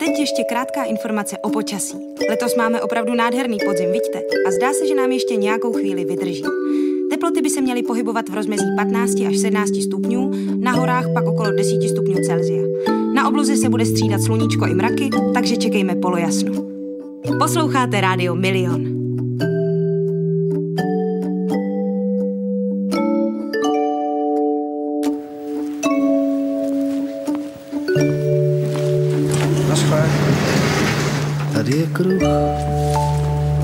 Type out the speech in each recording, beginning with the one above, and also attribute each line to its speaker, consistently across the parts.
Speaker 1: teď ještě krátká informace o počasí. Letos máme opravdu nádherný podzim, vidíte? A zdá se, že nám ještě nějakou chvíli vydrží. Teploty by se měly pohybovat v rozmezí 15 až 17 stupňů, na horách pak okolo 10 stupňů Celsia. Na obloze se bude střídat sluníčko i mraky, takže čekejme polojasno. Posloucháte Rádio Milion.
Speaker 2: Tady je kruh,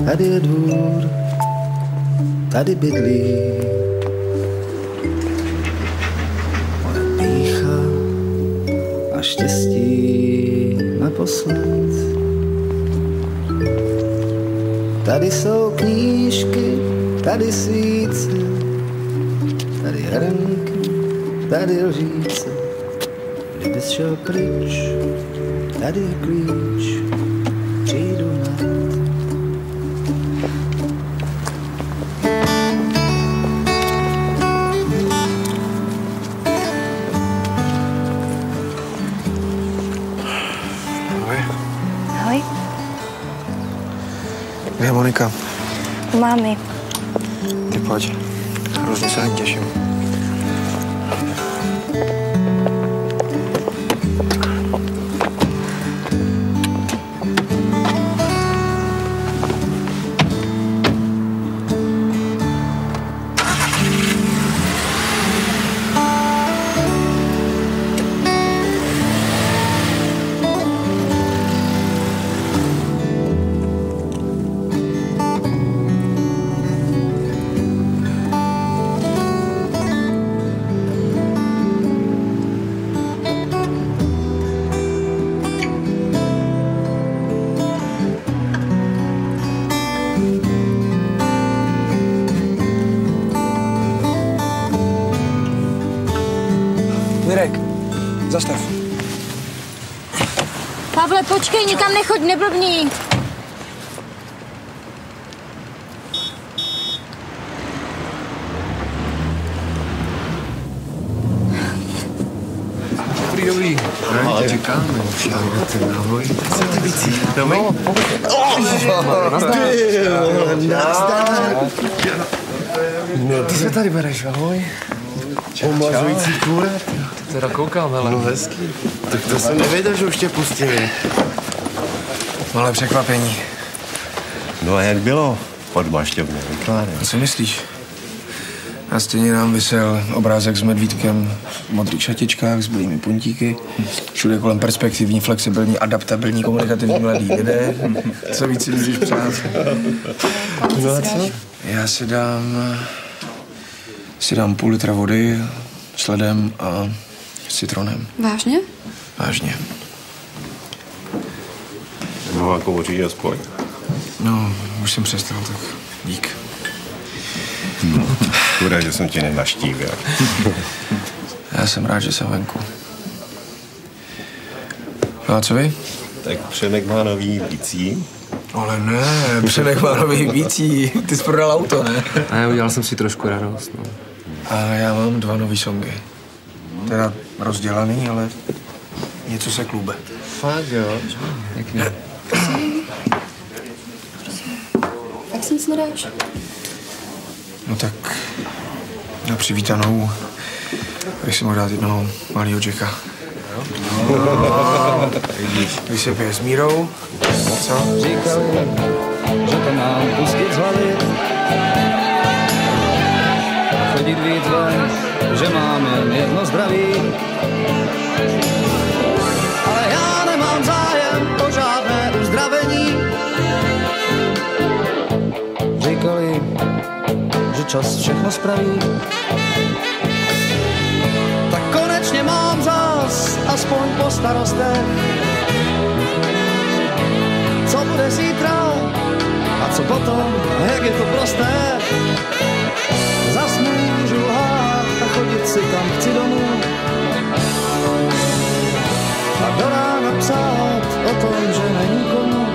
Speaker 2: tady je dvůr, tady bydlí moje pýcha a štěstí naposled. Tady jsou knížky, tady svíce, tady hrnky, tady lžíce. Kdybys šel pryč, tady je klíč. Přijdu hned.
Speaker 3: Ahoj.
Speaker 4: Ahoj.
Speaker 3: Kde je Monika?
Speaker 4: U mámy.
Speaker 3: Ty pojď. Hrozně se na ní těším. Mirek, zastav.
Speaker 4: Pavle, počkej, nikam nechoď, neblbni.
Speaker 3: Dobrý. Ale čekáme. Ahoj. Co ty bicí? No, nazdar. No, ty se tady bereš, ahoj. Omazující kůle.
Speaker 5: Ty teda koukám, hele.
Speaker 3: No hezký. Tak to jsem nevěděl, že už tě pustili.
Speaker 5: Malé překvapení.
Speaker 3: No a jak bylo? Podmašťovně, vykládej.
Speaker 5: Co myslíš? Na stěně nám visel obrázek s medvídkem v modrých šatičkách s bílými puntíky. Všude kolem perspektivní, flexibilní, adaptabilní, komunikativní mladí lidé. Co víc si můžeš přát?
Speaker 3: No a co?
Speaker 5: Já si dám půl litra vody s ledem a s citronem.
Speaker 6: Vážně?
Speaker 5: Vážně.
Speaker 3: No a kouří aspoň.
Speaker 5: No, už jsem přestal, tak dík.
Speaker 3: Škoda, že jsem tě nenaštívil.
Speaker 5: Já jsem rád, že jsem venku. No a co vy?
Speaker 3: Tak Přemek má nový bicí.
Speaker 5: Ale ne, Přemek má nový bicí. Ty jsi prodal auto, ne?
Speaker 7: Ne, udělal jsem si trošku radost, no.
Speaker 5: A já mám 2 nový songy. Teda rozdělaný, ale něco se klube.
Speaker 3: Fakt jo?
Speaker 7: Pěkný.
Speaker 6: Tak si nic nedáš?
Speaker 5: No tak na přivítanou bych si mohl dát jednoho malýho Jacka. No, když se pije s Mírou, co?
Speaker 2: Říkali, že to mám pustit z hlavy a chodit víc ven, že mám jen jedno zdraví. Ale já nemám zájem o žádné uzdravení. Říkali, že čas všechno spraví. Tak konečně mám zas, aspoň po starostech. Co bude zítra a co potom, jak je to prosté. Zas můžu lhát a chodit si tam chci domů. A do rána psát o tom, že není komu.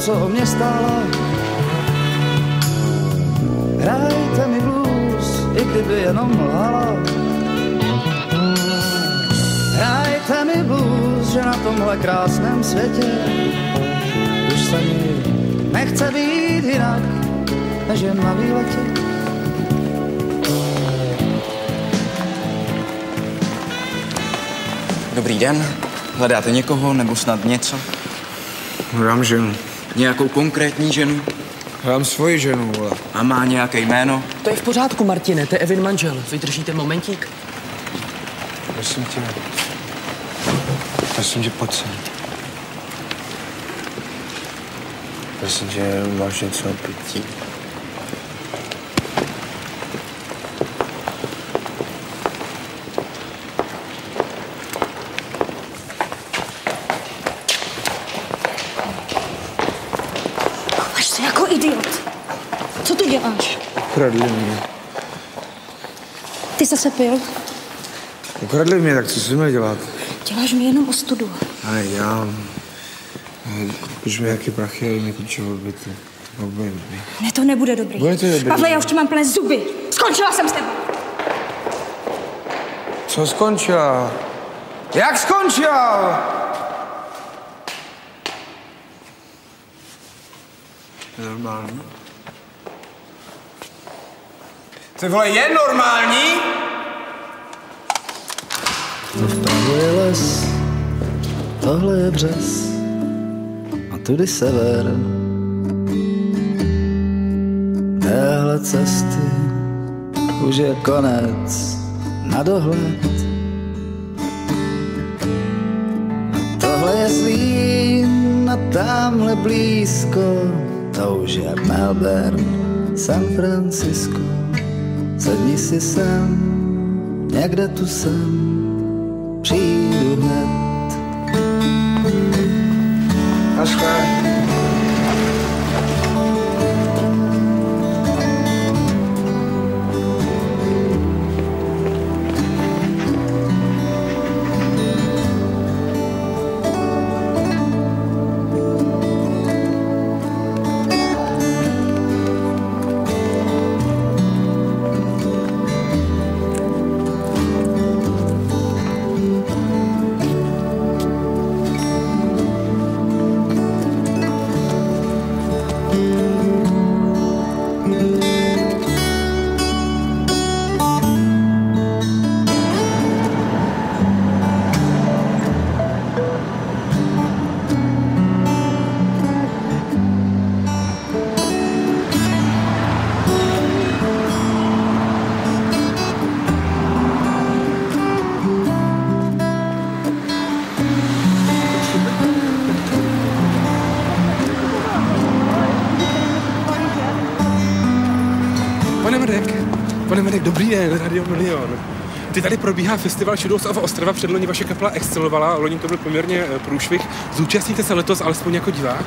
Speaker 2: co o mě stála. Hrajte mi blues, i kdyby jenom lhala. Hrajte mi blues, že na tomhle krásném světě už se mi nechce být jinak, než jen na výletě.
Speaker 8: Dobrý den. Hledáte někoho nebo snad něco?
Speaker 5: Hledám ženu.
Speaker 8: Nějakou konkrétní ženu?
Speaker 5: Hledám svoji ženu, vole.
Speaker 8: A má nějaké jméno?
Speaker 9: To je v pořádku, Martine, to je Evin manžel. Vydržíte momentík?
Speaker 5: Prosím tě. Prosím tě, pojď sem. Prosím tě, máš něco o pití?
Speaker 4: Chováš se jako idiot. Co tu děláš?
Speaker 5: Ukradli mě.
Speaker 4: Ty zase pil?
Speaker 5: Ukradli mě, tak co jsi měl dělat?
Speaker 4: Děláš mi jenom ostudu.
Speaker 5: Ale já... Už mi jaký prachy a mi klíče od bytu.
Speaker 4: Ne, to nebude dobrý.
Speaker 5: Bude to dobrý.
Speaker 4: Pavle, já už ti mám plné zuby. Skončila jsem s tebou.
Speaker 5: Co skončila? Jak skončila? Normální? Ty vole, je normální?
Speaker 2: Tohle je les, tohle je břez a tudy sever. Téhle cesty už je konec na dohled. A tohle je Zlín a tamhle blízko, to už je Melbourne, San Francisco. Sedni si sem, někde tu jsem, přijdu hned.
Speaker 5: Naschle.
Speaker 10: Pane Medek, dobrý den, Radio Milion. Ty tady probíhá festival Shadows of Ostrava, předloni vaše kapela excelovala, loni to byl poměrně průšvih. Zúčastníte se letos alespoň jako divák?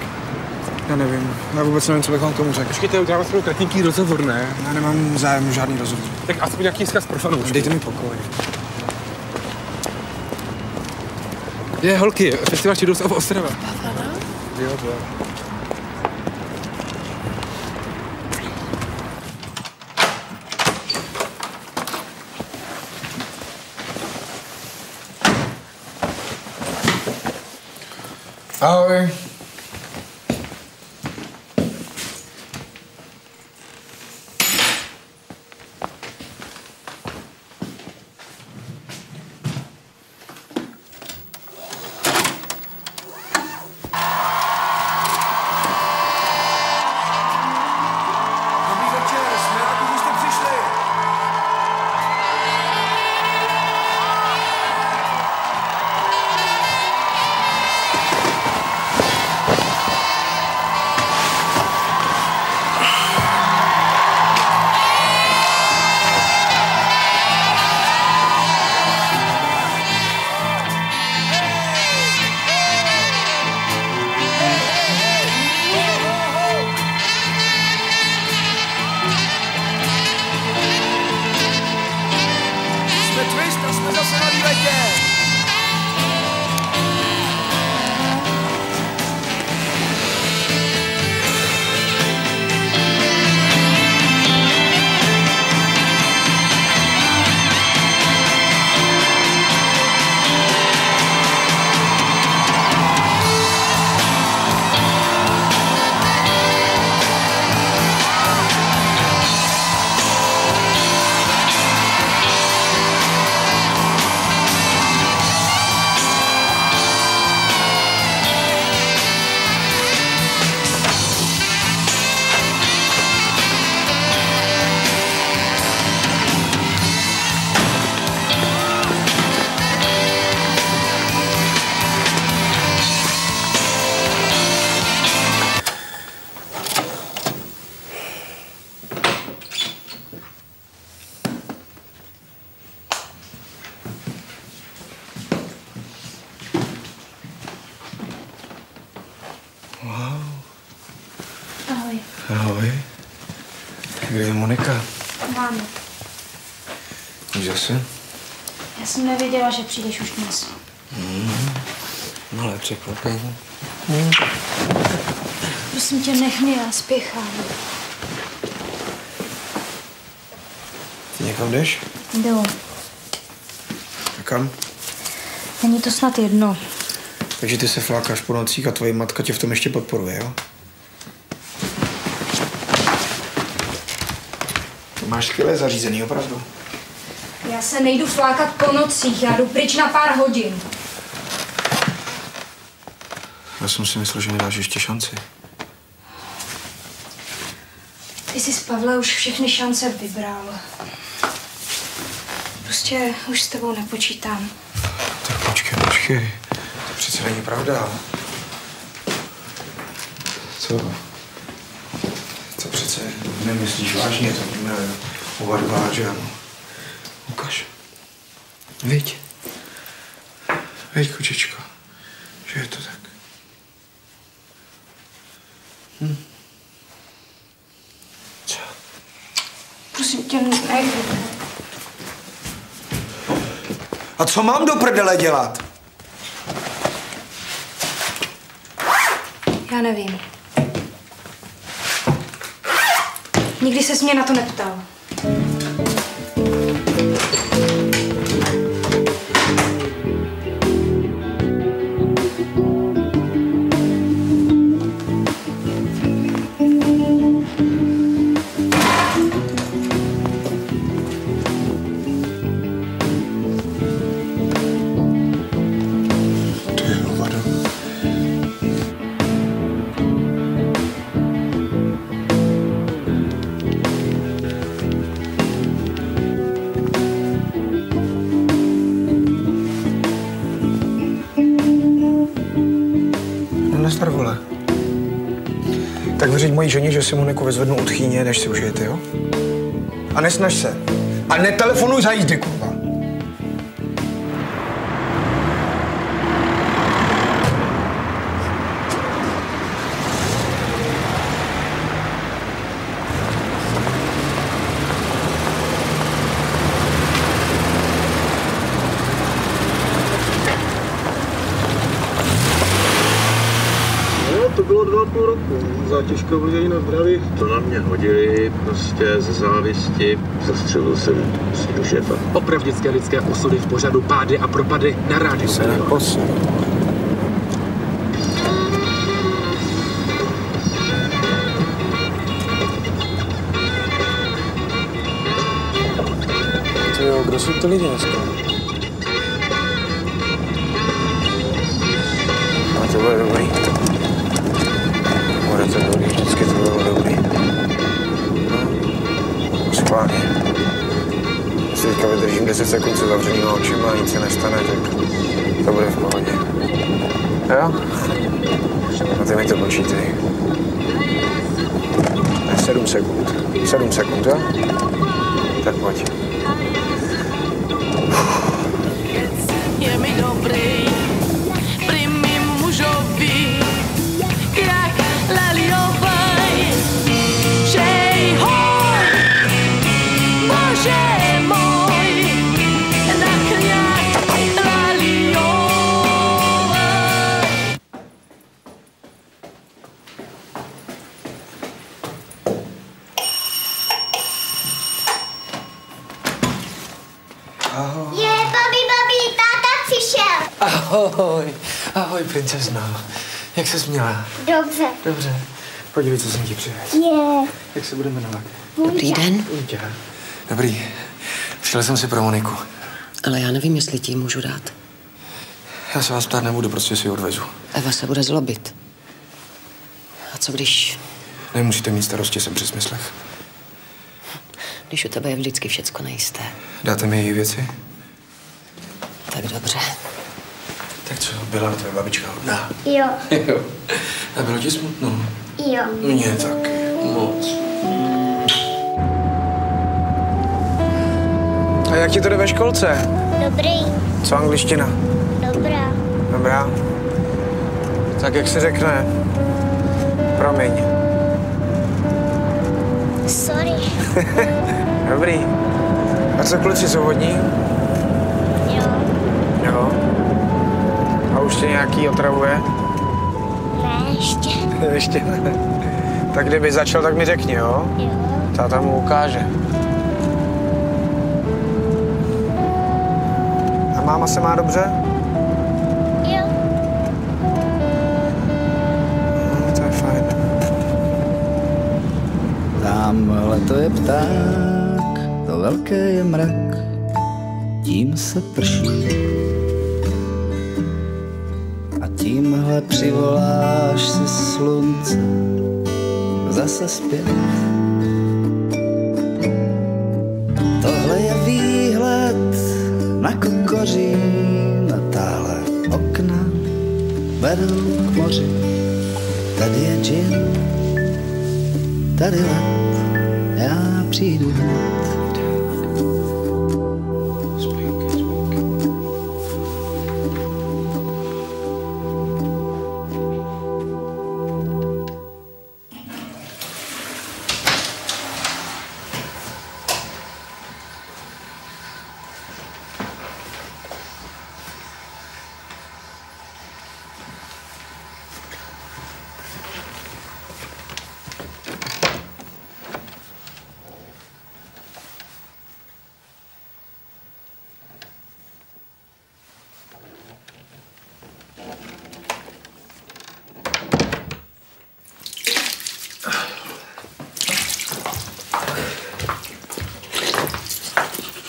Speaker 5: Já nevím, já vůbec nevím, co bych vám k tomu řekl.
Speaker 10: Počkejte, uděláme spolu kratinký rozhovor, ne?
Speaker 5: Já nemám zájem žádný rozhovor.
Speaker 10: Tak aspoň nějaký vzkaz pro fanoušky.
Speaker 5: Dejte mi pokoj.
Speaker 10: Je, holky, festival Shadows of Ostrava. Jo.
Speaker 5: Ahoj. Dobrý večer, jsme rádi, že jste přišli. Jsme Twist a jsme zase na výletě. Ahoj. Kde je Monika?
Speaker 4: Máme.
Speaker 5: Už zase?
Speaker 4: Já jsem nevěděla, že přijdeš už dnes.
Speaker 5: Malé překvapení.
Speaker 4: Prosím tě, nech mě, já spěchám.
Speaker 5: Ty někam jdeš?
Speaker 4: Jdu.
Speaker 5: A kam?
Speaker 4: Není to snad jedno.
Speaker 5: Takže ty se flákáš po nocích a tvoje matka tě v tom ještě podporuje, jo? To máš skvěle zařízený, opravdu.
Speaker 4: Já se nejdu flákat po nocích, já jdu pryč na pár hodin.
Speaker 5: Já jsem si myslel, že mi dáš ještě šanci.
Speaker 4: Ty jsi z Pavla už všechny šance vybral. Prostě už s tebou nepočítám.
Speaker 5: Tak počkej. To přece není pravda. Co? To přece nemyslíš vážně, to víme oba dva, že ano? Ukaž. Viď, kočičko, že je to tak. Co?
Speaker 4: Prosím tě, nech.
Speaker 5: A co mám do prdele dělat?
Speaker 4: Já nevím. Nikdy ses mě na to neptal.
Speaker 5: Nestar, vole. Tak vyřiď mojí ženě, že si Moniku vyzvednu od chýně, než si užijete, jo? A nesnaž se. A netelefonuj za jízdy, kurva.
Speaker 3: To bylo 2,5 roku. Za těžkou vlivění na zdraví. To na mě hodili prostě ze závisti. Zastřelil jsem svýho šéfa.
Speaker 9: Opravdické lidské osudy v pořadu Pády a propady na rádiu.
Speaker 5: Se neposun. Tyjo, kdo jsou ty lidi dneska? A to bude dobrý. Bude to dobrý, vždycky to bylo dobrý. No, schválně. Jestli teďka vydržím 10 sekund se zavřenýma očima a nic se nestane, tak to bude v pohodě. Jo? A ty mi to počítej. Ne, 7 sekund. 7 sekund, jo? Tak pojď.
Speaker 11: Je mi dobrý, pri mým mužovi, jak laliovej, žej hoj, Bože môj, na chňák laliovej.
Speaker 5: Ahoj.
Speaker 12: Je, babi, táta přišel.
Speaker 5: Ahoj. Ahoj, princezno. Jak ses měla?
Speaker 12: Dobře.
Speaker 5: Dobře. Podívej, co jsem ti přivezl.
Speaker 12: Je.
Speaker 5: Jak se bude jmenovat?
Speaker 6: Dobrý den.
Speaker 5: Dobrý. Přišel jsem si pro Moniku.
Speaker 6: Ale já nevím, jestli ti ji můžu dát.
Speaker 5: Já se vás ptát nebudu, prostě si ji odvezu.
Speaker 6: Eva se bude zlobit. A co když...
Speaker 5: Nemusíte mít starosti, jsem při smyslech.
Speaker 6: Když u tebe je vždycky všecko nejisté.
Speaker 5: Dáte mi její věci?
Speaker 6: Tak dobře.
Speaker 5: Tak co, byla tvoje babička hodná?
Speaker 12: Jo.
Speaker 5: Jo. A bylo ti smutno?
Speaker 12: Jo.
Speaker 5: Mně taky. Moc. A jak ti to jde ve školce?
Speaker 12: Dobrý.
Speaker 5: Co angličtina?
Speaker 12: Dobrá.
Speaker 5: Dobrá. Tak jak se řekne? Promiň.
Speaker 12: Sorry.
Speaker 5: Dobrý. A co kluci, jsou hodní?
Speaker 12: Jo.
Speaker 5: Jo. A už tě nějaký otravuje?
Speaker 12: Ne, ještě.
Speaker 5: Ještě ne. Tak kdyby začal, tak mi řekni, jo?
Speaker 12: Jo.
Speaker 5: Táta mu ukáže. A máma se má dobře?
Speaker 12: Jo.
Speaker 5: No, to je fajn.
Speaker 2: Tamhle to je pták, to velké je mrak, tím se prší. A tímhle přivoláš si slunce zase zpět. Tohle je výhled na Kokořín a táhle okna vedou k moři. Tady je džin, tady let, já přijdu hned.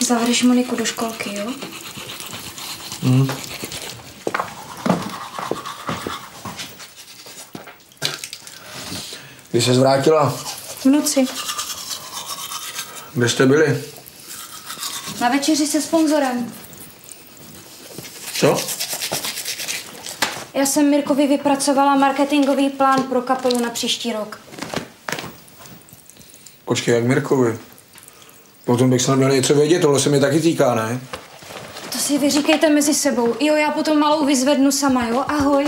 Speaker 4: Zavedeš Moniku do školky, jo?
Speaker 5: Kdy ses vrátila?
Speaker 4: V noci.
Speaker 5: Kde jste byli?
Speaker 4: Na večeři se sponzorem.
Speaker 5: Co?
Speaker 4: Já jsem Mirkovi vypracovala marketingový plán pro kapelu na příští rok.
Speaker 5: Počkej, jak Mirkovi? Potom bych snad měl něco vědět, tohle se mi taky týká, ne?
Speaker 4: To si vyříkejte mezi sebou. Jo, já potom malou vyzvednu sama, jo? Ahoj.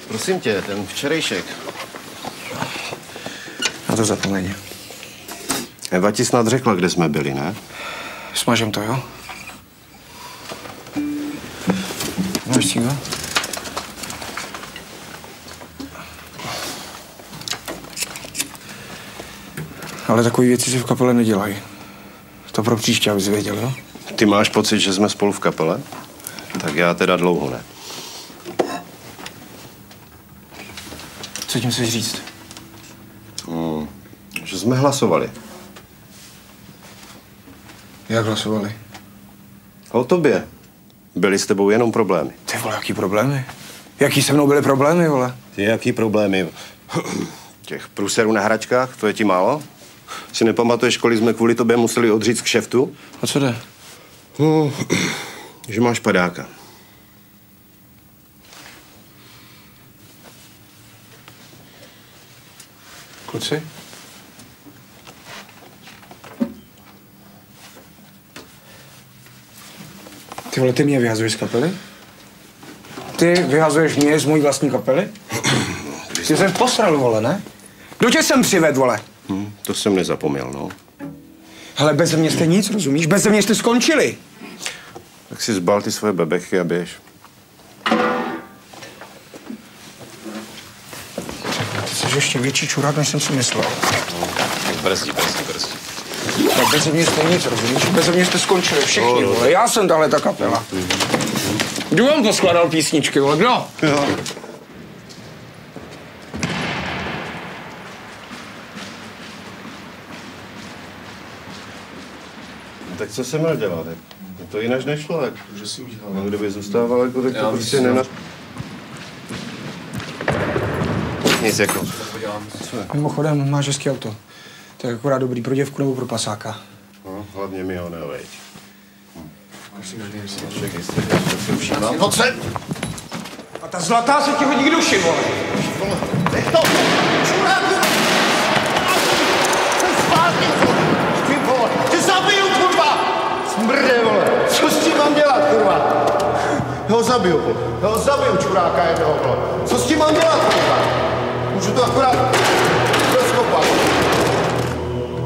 Speaker 13: Prosím tě, ten včerejšek.
Speaker 5: Na to zapomeň.
Speaker 13: Eva ti snad řekla, kde jsme byli, ne?
Speaker 5: Smažem to, jo? Máš cígo? Ale takové věci si v kapele nedělají. To pro příště, abys věděl, jo?
Speaker 13: Ty máš pocit, že jsme spolu v kapele? Tak já teda dlouho ne.
Speaker 5: Co tím chceš říct?
Speaker 13: Že jsme hlasovali.
Speaker 5: Jak hlasovali?
Speaker 13: O tobě. Byly s tebou jenom problémy.
Speaker 5: Ty vole, jaký problémy? Jaký se mnou byly problémy, vole?
Speaker 13: Ty jaký problémy? Těch průserů na hračkách, to je ti málo? Si nepamatuješ, kolik jsme kvůli tobě museli odříct z kšeftu?
Speaker 5: A co jde?
Speaker 13: No, že máš padáka.
Speaker 5: Kluci? Ty vole, ty mě vyhazuješ z kapely? Ty vyhazuješ mě z mojí vlastní kapely? Ty jsi posral, vole, ne? Kdo tě sem přived, vole?
Speaker 13: To jsem nezapomněl, no.
Speaker 5: Ale beze mě jste nic, rozumíš? Beze mě jste skončili.
Speaker 13: Tak si zbal ty svoje bebechy a běž.
Speaker 5: Ty jsi ještě větší čurák, než jsem si myslel.
Speaker 13: Brzdí.
Speaker 5: Tak beze mě jste nic, rozumíš? Beze mě jste skončili všichni, vole. Já jsem tahle ta kapela. Kdo vám poskladal písničky, vole? Kdo?
Speaker 13: Jo. Tak co se měl dělat? To jinak nešlo, tak. Že si udělal. No, kdyby zůstával, jako, tak to prostě nena... Nic jako.
Speaker 5: Mimochodem, máš hezký auto. To je akorát dobrý pro děvku nebo pro pasáka.
Speaker 13: No, hlavně mi ho neveď. Pojď sem!
Speaker 5: A ta zlatá se ti hodí k duši, vole.
Speaker 13: Nech to! Čuráku! Jsem zpátky, vole! Tě zabiju, kurva! Smrde, vole! Co s tím mám dělat, kurva? Já ho zabiju, čuráka jednoho, vole! Co s tím mám dělat, kurva? Můžu to akorát rozkopat.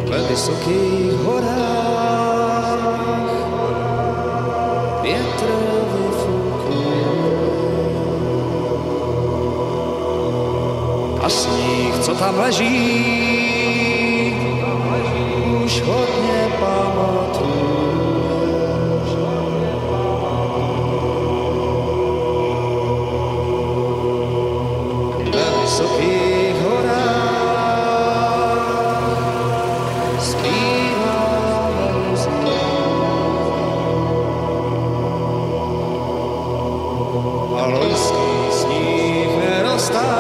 Speaker 2: Ve vysokých horách větr vyfukuje a sníh, co tam leží, už hodně pamatuje. Ve vysokých horách a loňský sníh nerostá,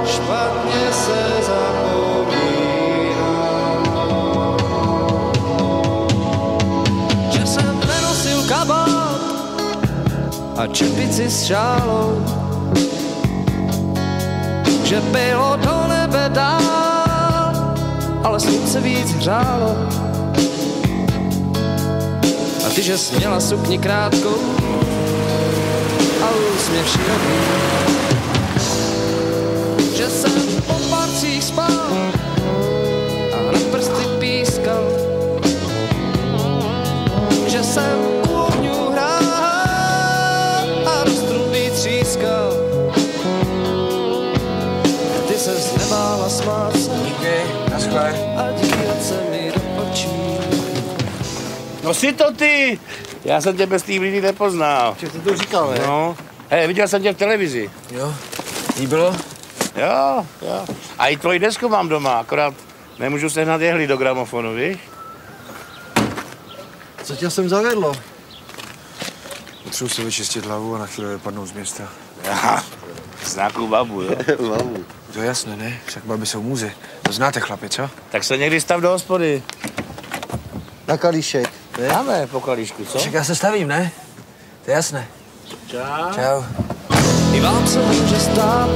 Speaker 2: špatně se zapomíná. Že jsem nenosil kabát a čepici s šálou, že bylo do nebe dál, ale slunce víc hřálo. A ty, že jsi měla sukni krátkou a úsměv široký, že jsem po parcích spal a na prsty pískal, že jsem u ohňů hrál a do strun třískal. Ty ses nebála smát se.
Speaker 5: Díky, naschle.
Speaker 2: A dívat se mi do očí.
Speaker 14: No jsi to ty! Já jsem tě bez té blídy nepoznal.
Speaker 13: Že jsi to říkal, ne?
Speaker 14: No. Hej, viděl jsem tě v televizi.
Speaker 5: Jo, líbilo?
Speaker 14: Jo. A i tvoji desku mám doma, akorát nemůžu sehnat jehly do gramofonu, víš?
Speaker 13: Co tě sem zavedlo?
Speaker 5: Potřebuji si vyčistit hlavu a na chvíli vypadnout z města.
Speaker 14: Já, s nějakou babu, jo?
Speaker 13: Babu.
Speaker 5: To je jasné, ne? Však baby jsou muzy. To znáte, chlapi, co?
Speaker 14: Tak se někdy stav do hospody.
Speaker 13: Na kalíšek.
Speaker 14: Dáme po kalíšku, co?
Speaker 5: Však já se stavím, ne? To je jasné. Čau.
Speaker 2: I vám se může stát,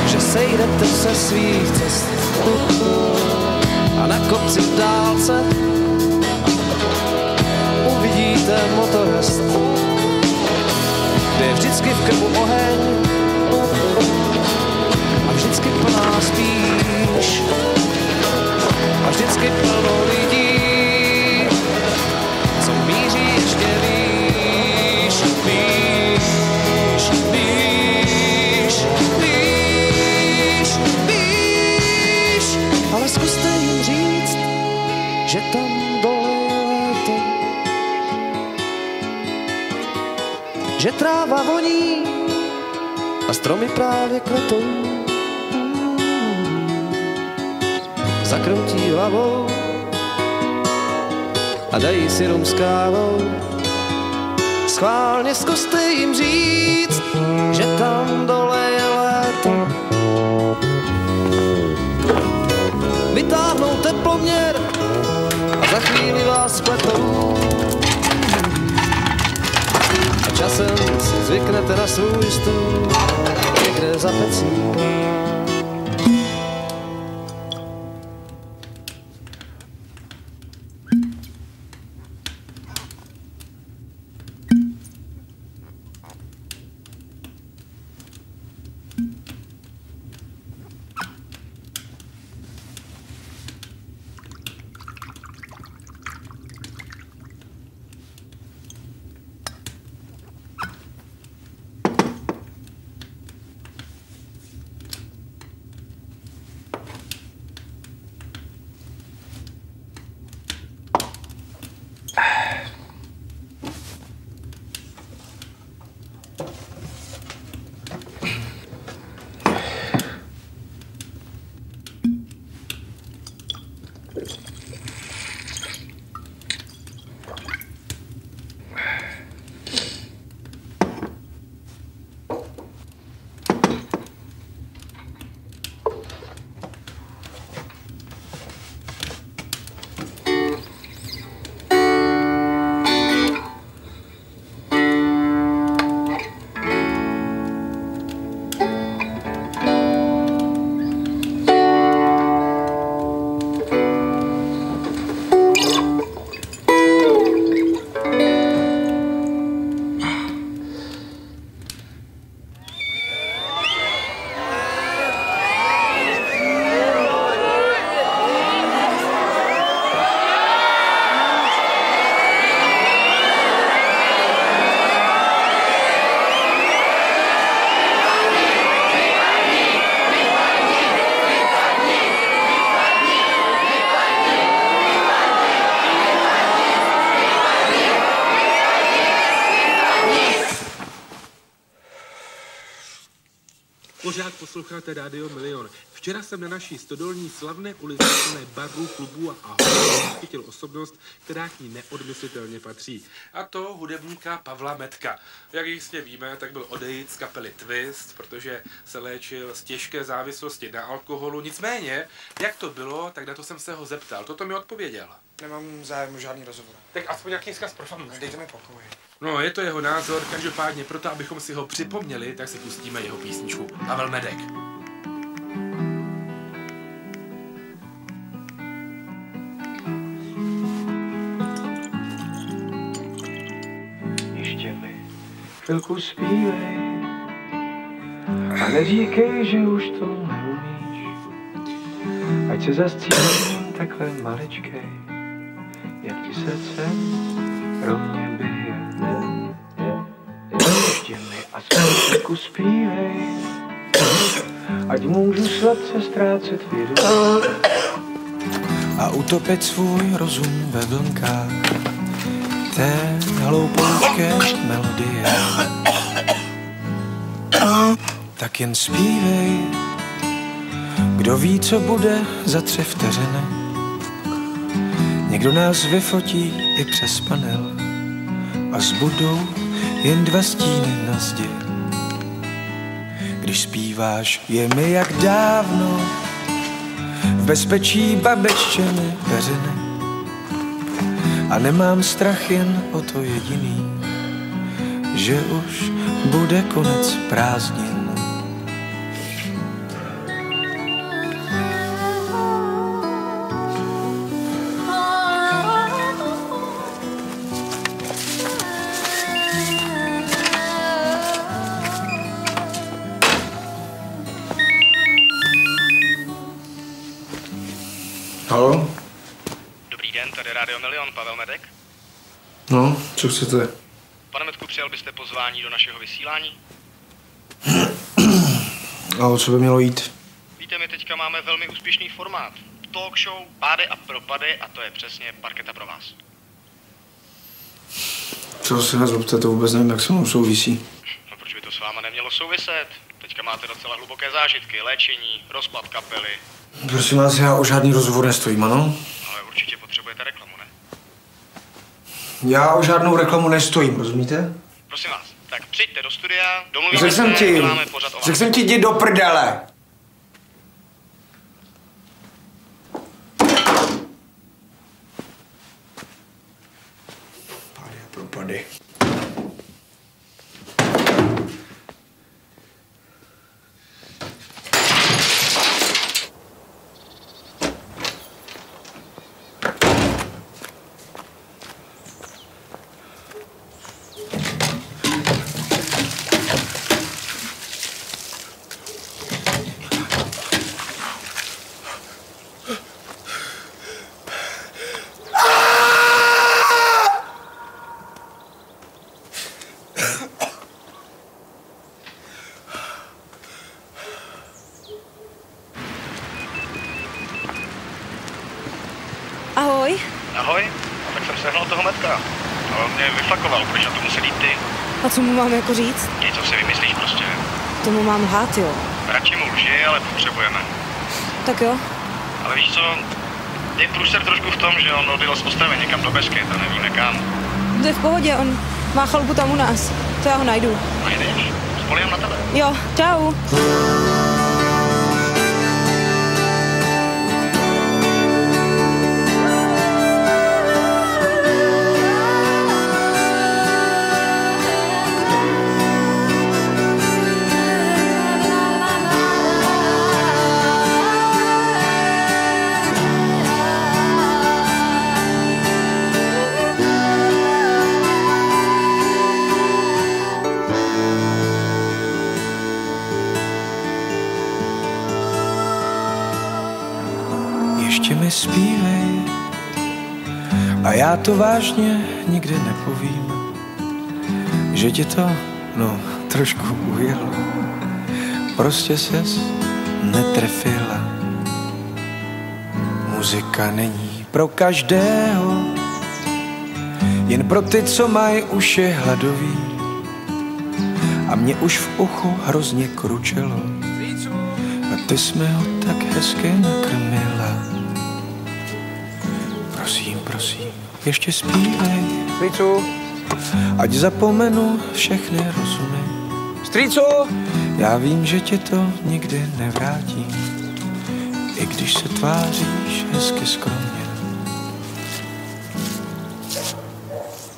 Speaker 2: že sejdete se svých cest a na kopci v dálce uvidíte motorist, kde je vždycky v krbu oheň a vždycky plná spíš a vždycky plno lidí, co míří ještě výš, výš, výš, výš, výš. Ale zkuste jim říct, že tam dole je léto, že tráva voní a stromy právě kvetou. Zakroutí hlavou a dají si rum s kávou. Schválně zkuste jim říct, že tam dole je léto. Vytáhnou teploměr a za chvíli vás spletou. A časem si zvyknete na svůj stůl někde za pecí.
Speaker 10: Pořád posloucháte Rádio Milion. Včera jsem na naší stodolní slavné ulici plné barů, klubů a ahoj chytil osobnost, která k ní neodmyslitelně patří. A to hudebníka Pavla Metka. Jak jistě víme, tak byl odejít z kapely Twist, protože se léčil z těžké závislosti na alkoholu. Nicméně, jak to bylo, tak na to jsem se ho zeptal. Toto mi odpověděl.
Speaker 5: Nemám zájem o žádný rozhovor.
Speaker 10: Tak aspoň nějaký vzkaz pro fanoušky.
Speaker 5: Dejte mi pokoj.
Speaker 10: No, je to jeho názor, každopádně proto, abychom si ho připomněli, tak si pustíme jeho písničku. Pavel Medek.
Speaker 15: Ještě mi chvilku zpívej a neříkej, že už to neumíš. Ať se zas cítím takhle maličkej, jak ti srdce rovně bije. Ještě mi aspoň chvilku zpívej, ať můžu sladce ztrácet vědomí
Speaker 2: a utopit svůj rozum ve vlnkách té hloupoučké melodie. Tak jen zpívej, kdo ví, co bude za 3 vteřiny. Někdo nás vyfotí i přes panel a zbudou jen 2 stíny na zdi. Když zpíváš, je mi jak dávno v bezpečí babeččiny peřiny a nemám strach jen o to jediný, že už bude konec prázdnin.
Speaker 5: Haló?
Speaker 16: Dobrý den, tady Rádio Milion, Pavel Medek.
Speaker 5: No, co chcete?
Speaker 16: Pane Medku, přijal byste pozvání do našeho vysílání?
Speaker 5: A o co by mělo jít?
Speaker 16: Víte, my teďka máme velmi úspěšný formát. Talk show, pády a propady a to je přesně parketa pro vás.
Speaker 5: Co se nezlobte, to vůbec nevím, jak se mnou souvisí.
Speaker 16: No proč by to s váma nemělo souviset? Teďka máte docela hluboké zážitky, léčení, rozpad kapely.
Speaker 5: Prosím vás, já o žádný rozhovor nestojím, ano?
Speaker 16: Ale určitě potřebujete reklamu, ne?
Speaker 5: Já o žádnou reklamu nestojím, rozumíte?
Speaker 16: Prosím vás, tak přijďte do studia, domluvíme se, děláme pořad o vás.
Speaker 5: Řekl jsem ti, jdi do prdele! Pády a propady.
Speaker 16: Ahoj. Ahoj, no, tak jsem sehnal toho Metka. No, on mě vyflakoval, proč na to musel jít ty?
Speaker 1: A co mu mám jako říct?
Speaker 16: Něco si vymyslíš prostě.
Speaker 1: Tomu mám lhát, jo.
Speaker 16: Radši mu lži, ale potřebujeme.
Speaker 1: Tak jo.
Speaker 16: Ale víš co, je průser trošku v tom, že on odjel z Ostravy někam do Beskyt a nevíme kam.
Speaker 1: To je v pohodě, on má chalupu tam u nás. To já ho najdu.
Speaker 16: Najdeš? Spolím na tebe.
Speaker 1: Jo, čau.
Speaker 2: Ještě mi zpívej a já to vážně nikdy nepovím, že ti to, no, trošku ujelo. Prostě ses netrefila. Muzika není pro každého, jen pro ty, co mají uši hladový. A mě už v uchu hrozně kručelo a ty jsme ho tak hezky nakrmila. Prosím, prosím, ještě zpívej.
Speaker 5: Strýcu.
Speaker 2: Ať zapomenu všechny rozumy.
Speaker 5: Strýcu.
Speaker 2: Já vím, že tě to nikdy nevrátí, i když se tváříš hezky skromně.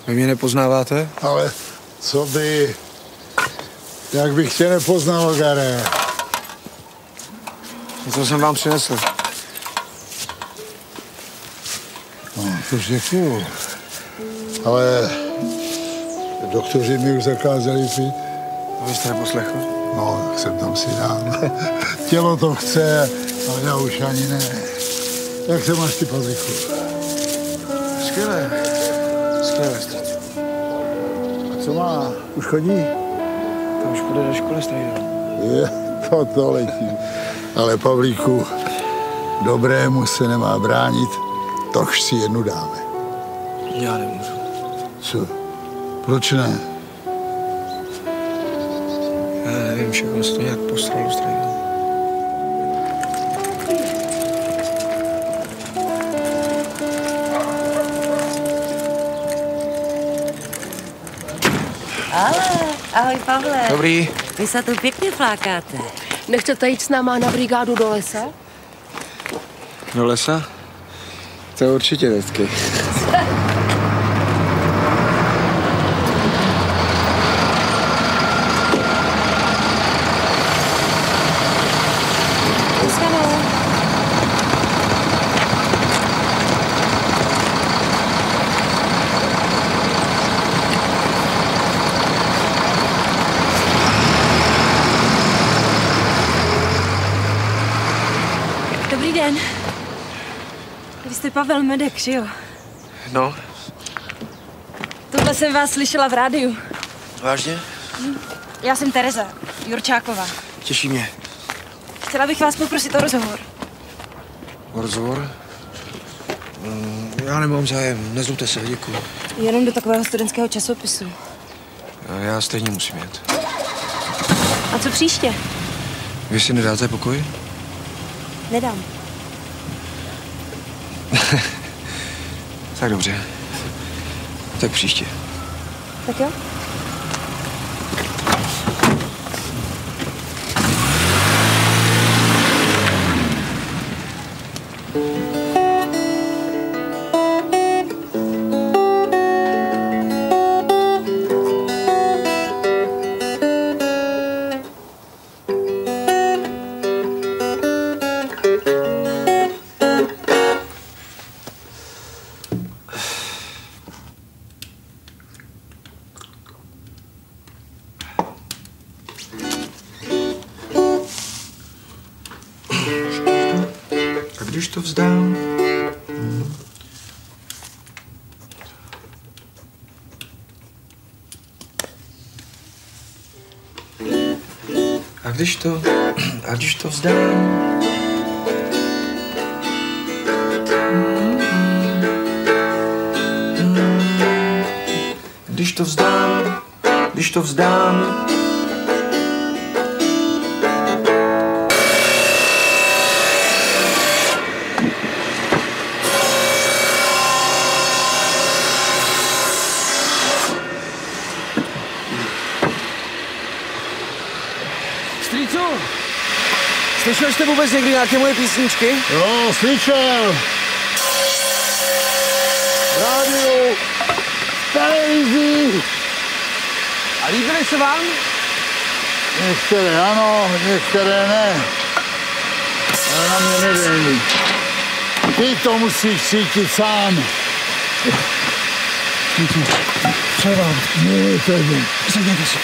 Speaker 5: Vy mě nepoznáváte?
Speaker 17: Ale co by... Jak bych tě nepoznal, Gare?
Speaker 5: Co jsem vám přinesl?
Speaker 17: No, to děkuju. Ale doktoři mi už zakázali pít.
Speaker 5: Vy jste neposlechl?
Speaker 17: No, tak jsem tam si dám. Tělo to chce, ale já už ani ne. Jak se máš ty, Pavlíku?
Speaker 5: Skvěle. Skvěle, strýcu.
Speaker 17: A co má? Už chodí?
Speaker 5: To už půjde do školy, strýdo.
Speaker 17: Je, to letí. Ale Pavlíku, dobrému se nemá bránit, tož si jednu dáme.
Speaker 5: Já nemůžu.
Speaker 17: Co? Proč ne?
Speaker 5: Já nevím, všechno se to nějak postralo, strýdo.
Speaker 18: Ale, ahoj Pavle.
Speaker 5: Dobrý.
Speaker 18: Vy se tu pěkně flákáte.
Speaker 9: Nechcete jít s náma na brigádu do lesa?
Speaker 5: Do lesa? To určitě, dětky.
Speaker 1: Dobrý den. Vy jste Pavel Medek, že jo?
Speaker 5: No.
Speaker 1: Tohle jsem vás slyšela v rádiu.
Speaker 5: Vážně?
Speaker 1: Já jsem Tereza Jurčáková.
Speaker 5: Těší mě.
Speaker 1: Chtěla bych vás poprosit o rozhovor.
Speaker 5: Rozhovor? Já nemám zájem, nezlobte se, děkuji.
Speaker 1: Jenom do takového studentského časopisu.
Speaker 5: Já stejně musím jet.
Speaker 1: A co příště?
Speaker 5: Vy si nedáte pokoj?
Speaker 1: Nedám.
Speaker 5: Tak dobře. Tak příště.
Speaker 1: Tak jo?
Speaker 2: A když to vzdám, a když to vzdám, když to vzdám, když to vzdám.
Speaker 5: Strýcu, slyšel jste vůbec někdy nějaké moje písničky?
Speaker 17: Jo, slyšel. Rádiu, televizi.
Speaker 5: A líbily se vám?
Speaker 17: Některé ano, některé ne. Ale na mě nedej. Ty to musíš cítit sám. Co vám? Ne, to je dobrý.
Speaker 5: Sedněte si.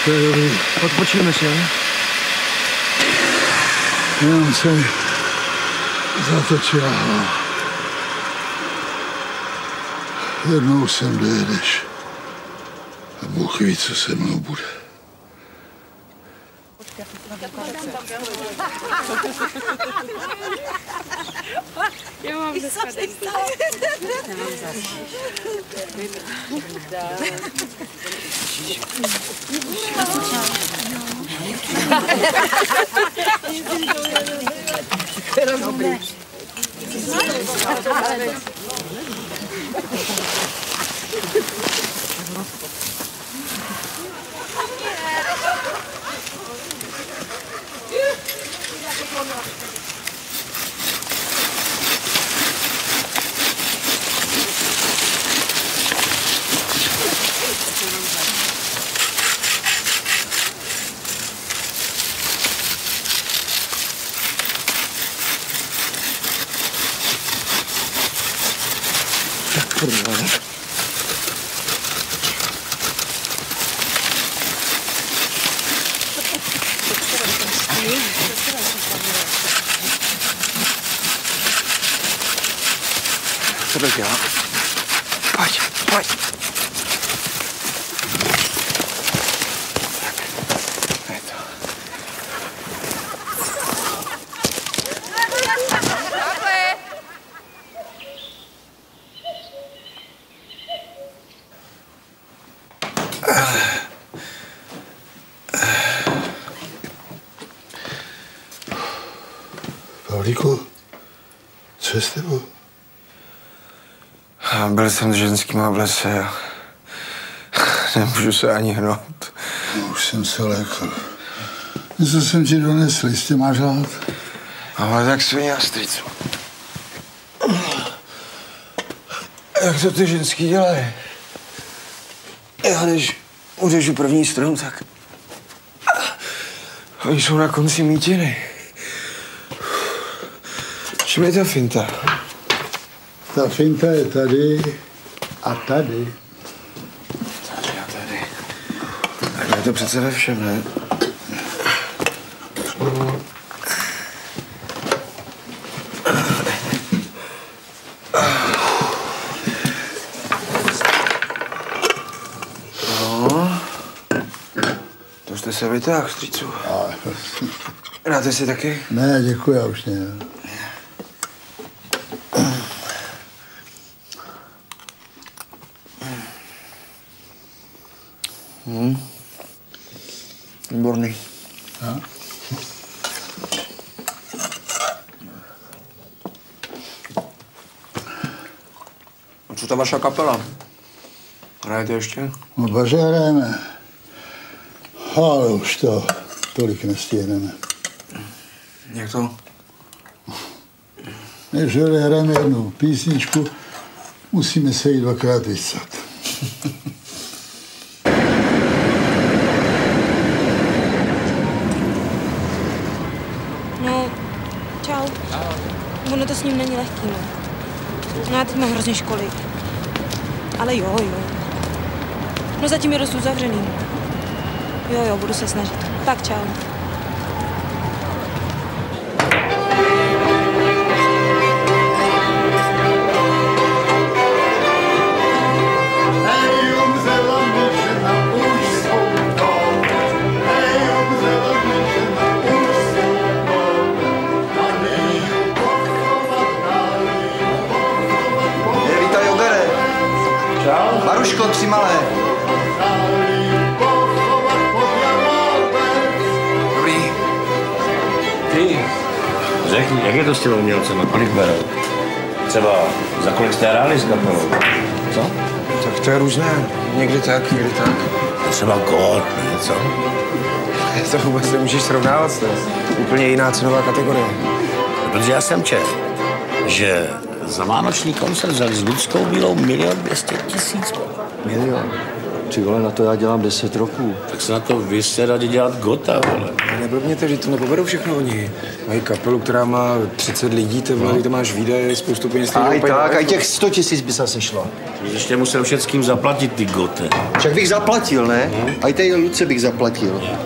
Speaker 17: To je dobrý.
Speaker 5: Odpočíme si, jo?
Speaker 17: Jenom se mi zatočila hlava. Jednou sem dojedeš a Bůh ví, co se mnou bude.
Speaker 11: Já mám dneska den. Já mám zase.
Speaker 5: Dobrý. Co to dělá? Pojď, pojď. Tak, je to.
Speaker 17: Pavlíku, co je s tebou?
Speaker 5: Byl jsem s ženskýma v lese a nemůžu se ani hnout.
Speaker 17: No, už jsem se lékl. Něco jsem ti donesl, jistě máš rád?
Speaker 5: Ale tak svině a strýcu. Jak to ty ženský dělají? Já když uřežu první strom, tak oni jsou na konci mítiny. Čím je ta finta?
Speaker 17: Ta finta je tady a tady.
Speaker 5: Tady a tady. Tak je to přece ve všem, ne? No, to jste se vytáhl, strýcu. Dáte si taky?
Speaker 17: Ne, děkuji, já už ne.
Speaker 5: Výborný.
Speaker 17: A?
Speaker 5: A co ta vaša kapela? Hrajete ještě?
Speaker 17: No, baře hrajeme. Ale už to tolik nestihneme.
Speaker 5: Jak to?
Speaker 17: Než hrajeme jednu písničku, musíme se jí dvakrát vyscat.
Speaker 1: No, čau. Ono to s ním není lehký, no. No já teď mám hrozně školy. Ale jo. No zatím je dost uzavřený, no. Jo, budu se snažit. Tak čau.
Speaker 8: Maruško,
Speaker 14: řekni, jak je to s těmi umělcema? Kolik berou? Třeba za kolik jste hráli s kapelou? Co?
Speaker 5: Tak to je různé. Někdy tak, někdy tak.
Speaker 14: Třeba God, ne, co?
Speaker 5: To vůbec nemůžeš srovnávat, to je úplně jiná cenová kategorie.
Speaker 14: Protože já jsem četl, že za vánoční koncert vzali s Ludskou Bílou 1 200 000.
Speaker 19: Milion? Ty vole, na to já dělám 10 roků.
Speaker 14: Tak se na to vy jste rádi dělat Gota, vole.
Speaker 5: Neblbněte, že to nepoberou všechno oni. Mají kapelu, která má 30 lidí, ty vole, to máš výdaje, spoustu peněz.
Speaker 19: Aj tak, aj těch 100 000 by se sešlo.
Speaker 14: Ještě musel všetkým zaplatit ty Gote.
Speaker 19: Však bych zaplatil, ne? Aj tej Luce bych zaplatil.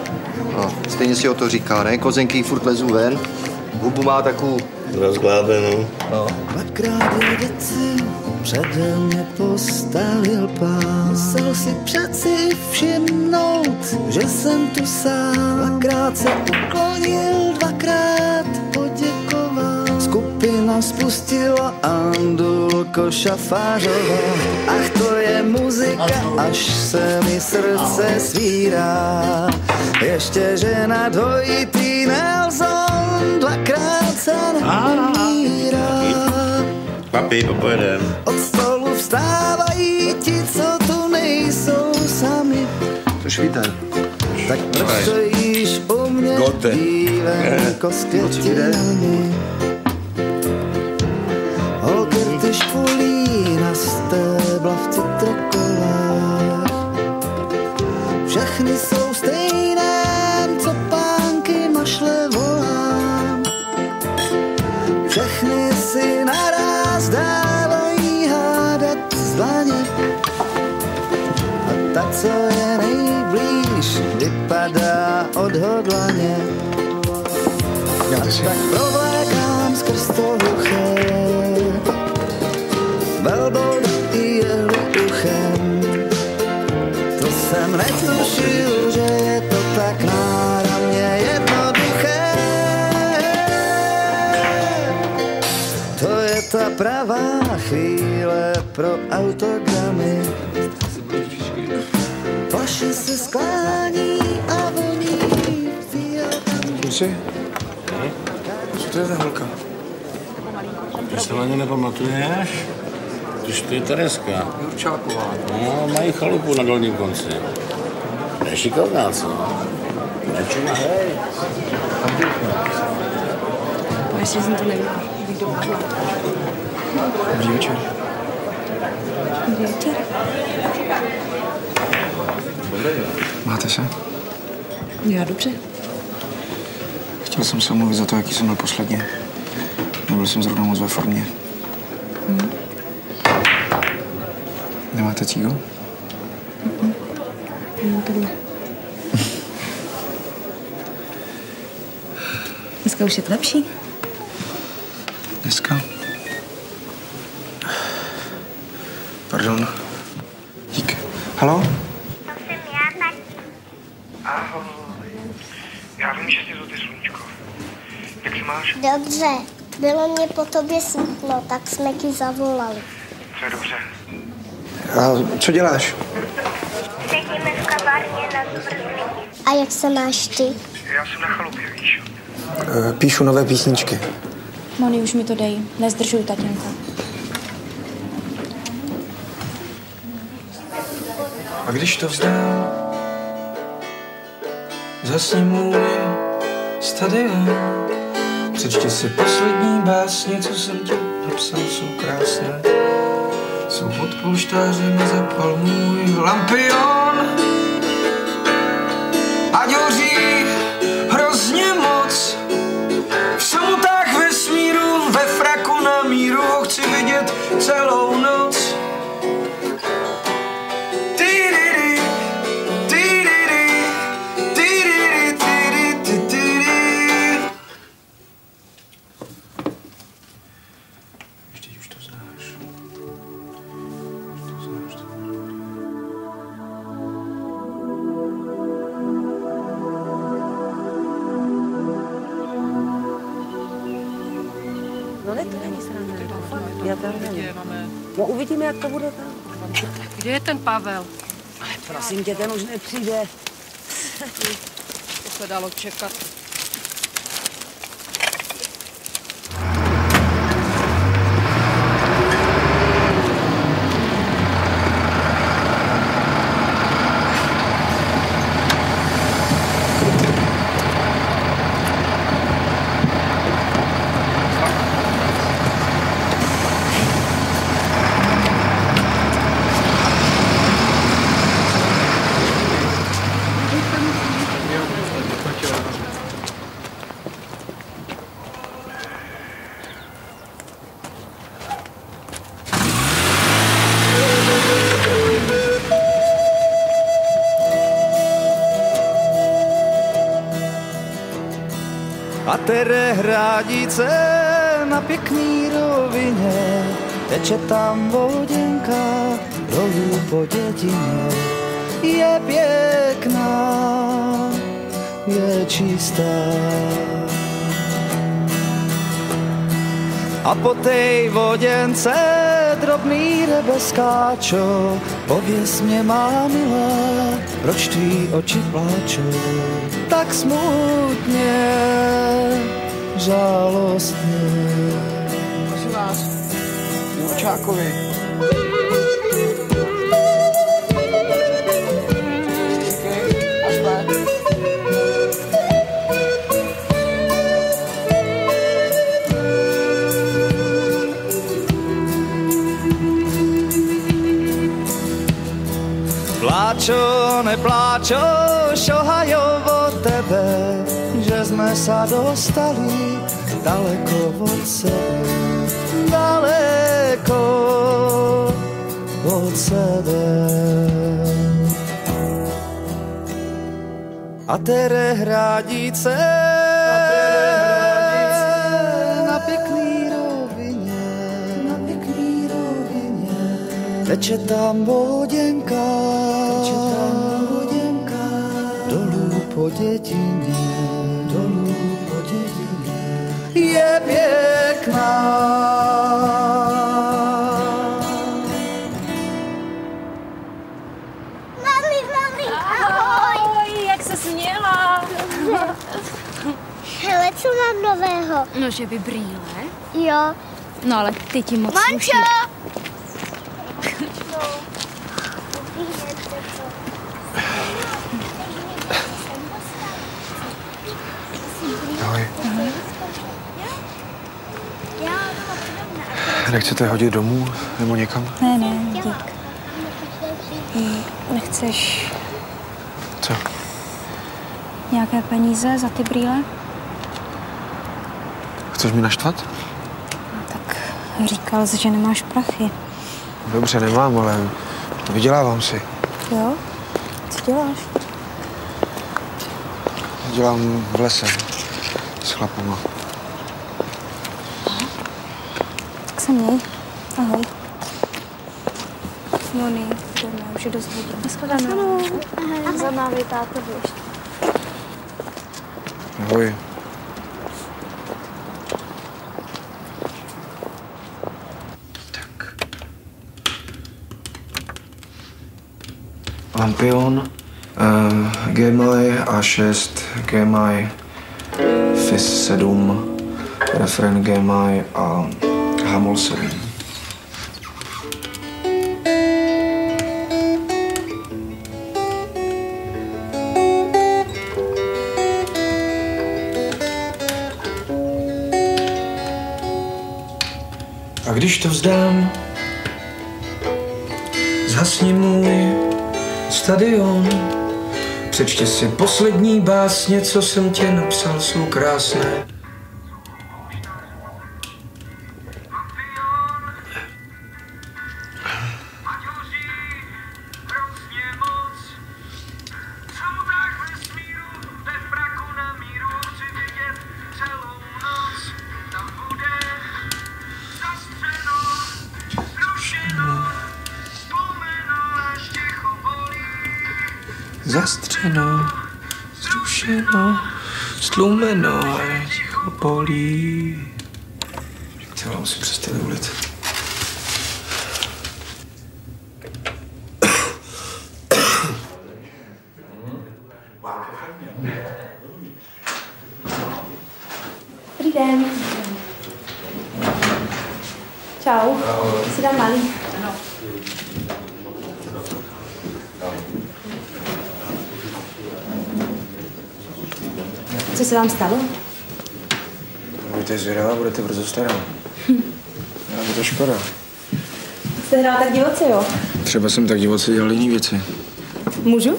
Speaker 19: No, stejně si o to říká, ne? Kozenky furt lezu ven, hubu má takovou...
Speaker 14: Rozglábenou.
Speaker 19: No.
Speaker 20: Dvakrát věci přede mě postavil pán. Musel si přeci všimnout, že jsem tu sám. Dvakrát se uklonil, dvakrát poděkoval. Skupina spustila Andulko Šafářová. Ach, to je muzika, až se mi srdce svírá. Ještě žena dvojitý Nelson, dvakrát se namírá.
Speaker 14: Papi, popojedem.
Speaker 20: Od stolu vstávají ti, co tu nejsou sami.
Speaker 19: To švíte.
Speaker 20: Tak proč stojíš u mě, dívenko s květinami? Holky špulí na stébla v citrokolách. Všechny jsou stejné, co pánky mašle volám. Všechny si naraz dávají hádat z dlaně. A ta, co je nejblíž, vypadá odhodlaně. A tak provlékám skrz to hluché, velbou i jehlu uchem. To jsem netušil, že je to tak náramně jednoduché. To je ta pravá chvíle pro autogramy. Flaše se sklání a voní.
Speaker 5: Kluci, co to je za holka?
Speaker 14: Ty se na ně nepamatuješ? Když to je Tereska.
Speaker 5: Jurčáková.
Speaker 14: No, mají chalupu na dolním konci. Je šikovná, co? Nečina, hej.
Speaker 4: Ještě jsem to nevěděla, bych dopadla.
Speaker 5: Dobrý večer.
Speaker 4: Dobrý večer.
Speaker 5: Máte se?
Speaker 4: Já dobře.
Speaker 5: Chtěl jsem se omluvit za to, jaký jsem byl posledně. Nebyl jsem zrovna moc ve formě. Nemáte cígo?
Speaker 4: No, tohle. Dneska už je to lepší?
Speaker 5: Dneska? Pardon. Dík. Haló?
Speaker 12: To jsem já, taky.
Speaker 15: Ahoj. Já vím, že jsi to ty, sluníčko. Jak se máš?
Speaker 12: Dobře. Bylo mě po tobě smutno, tak jsme ti zavolali.
Speaker 15: To je dobře.
Speaker 5: A co děláš?
Speaker 12: Sedíme v kavárně na Zmrzlině. A jak se máš ty?
Speaker 15: Já jsem na chalupě, víš.
Speaker 5: Píšu nové písničky.
Speaker 4: Moni, už mi to dej. Nezdržuj, tatínko.
Speaker 2: A když to vzdám, zasni můj stadion. Přečti si poslední básně, co jsem ti napsal, jsou krásné. Jsou pod polštářem a zapal můj lampion. Ať hoří hrozně moc v samotách vesmíru, ve fraku na míru, chci vidět celou noc.
Speaker 18: No ne, to není sranda. Já tam nevím. No uvidíme, jak to bude tam.
Speaker 11: Kde je ten Pavel?
Speaker 18: Ale prosím tě, ten už nepřijde.
Speaker 11: To se dalo čekat.
Speaker 20: A Terehrádice na pěkný rovině, teče tam voděnka dolů po dědině. Je pěkná, je čistá. A po tej voděnce drobný ryby skáčou. Pověz mě, má milá, proč tvý oči pláčou tak smutně, žalostně.
Speaker 5: Prosím vás, Jurčákovi.
Speaker 20: Pláčo, nepláčo, šohajo od tebe, že jsme sa dostali daleko od sebe, daleko od sebe. A Terehrádice na pěkný rovině, teče tam voděnka, dolů po dědině, je pěkná.
Speaker 12: Mami, ahoj.
Speaker 4: Jak se směla?
Speaker 12: Hele, co mám nového?
Speaker 4: No, že by brýle?
Speaker 12: Jo.
Speaker 4: No, ale ty ti moc sluší.
Speaker 5: Ahoj. Nechcete hodit domů nebo někam?
Speaker 4: Ne, dík. Nechceš
Speaker 5: Co?
Speaker 4: nějaké peníze za ty brýle?
Speaker 5: Chceš mě naštvat?
Speaker 4: Tak říkal jsi, že nemáš prachy.
Speaker 5: Dobře, nemám, ale vydělávám si.
Speaker 4: Jo? Co děláš?
Speaker 5: Dělám v lese s chlapama.
Speaker 4: Tak se měj. Ahoj. Moni, jdeme, už je dost hodin. Nashledanou. Zamávej tátovi ještě.
Speaker 5: Ahoj. Lampion, G-Maj A6, G-Maj Fis 7, refren G-Maj a Hamol 7. A když to vzdám, zhasni můj stadion. Přečti si poslední básně, co jsem tě napsal, jsou krásné. Zastřeno, zrušeno, stlumeno a ticho bolí. Chtěla musím přestat volit.
Speaker 4: Dobrý den. Čau. Si dám malý. Co se vám stalo?
Speaker 5: Budete zvědavá, budete brzo stará. Já by to škoda.
Speaker 4: Jste hrál tak divoce, jo?
Speaker 5: Třeba jsem tak divoce dělal jiný věci.
Speaker 4: Můžu?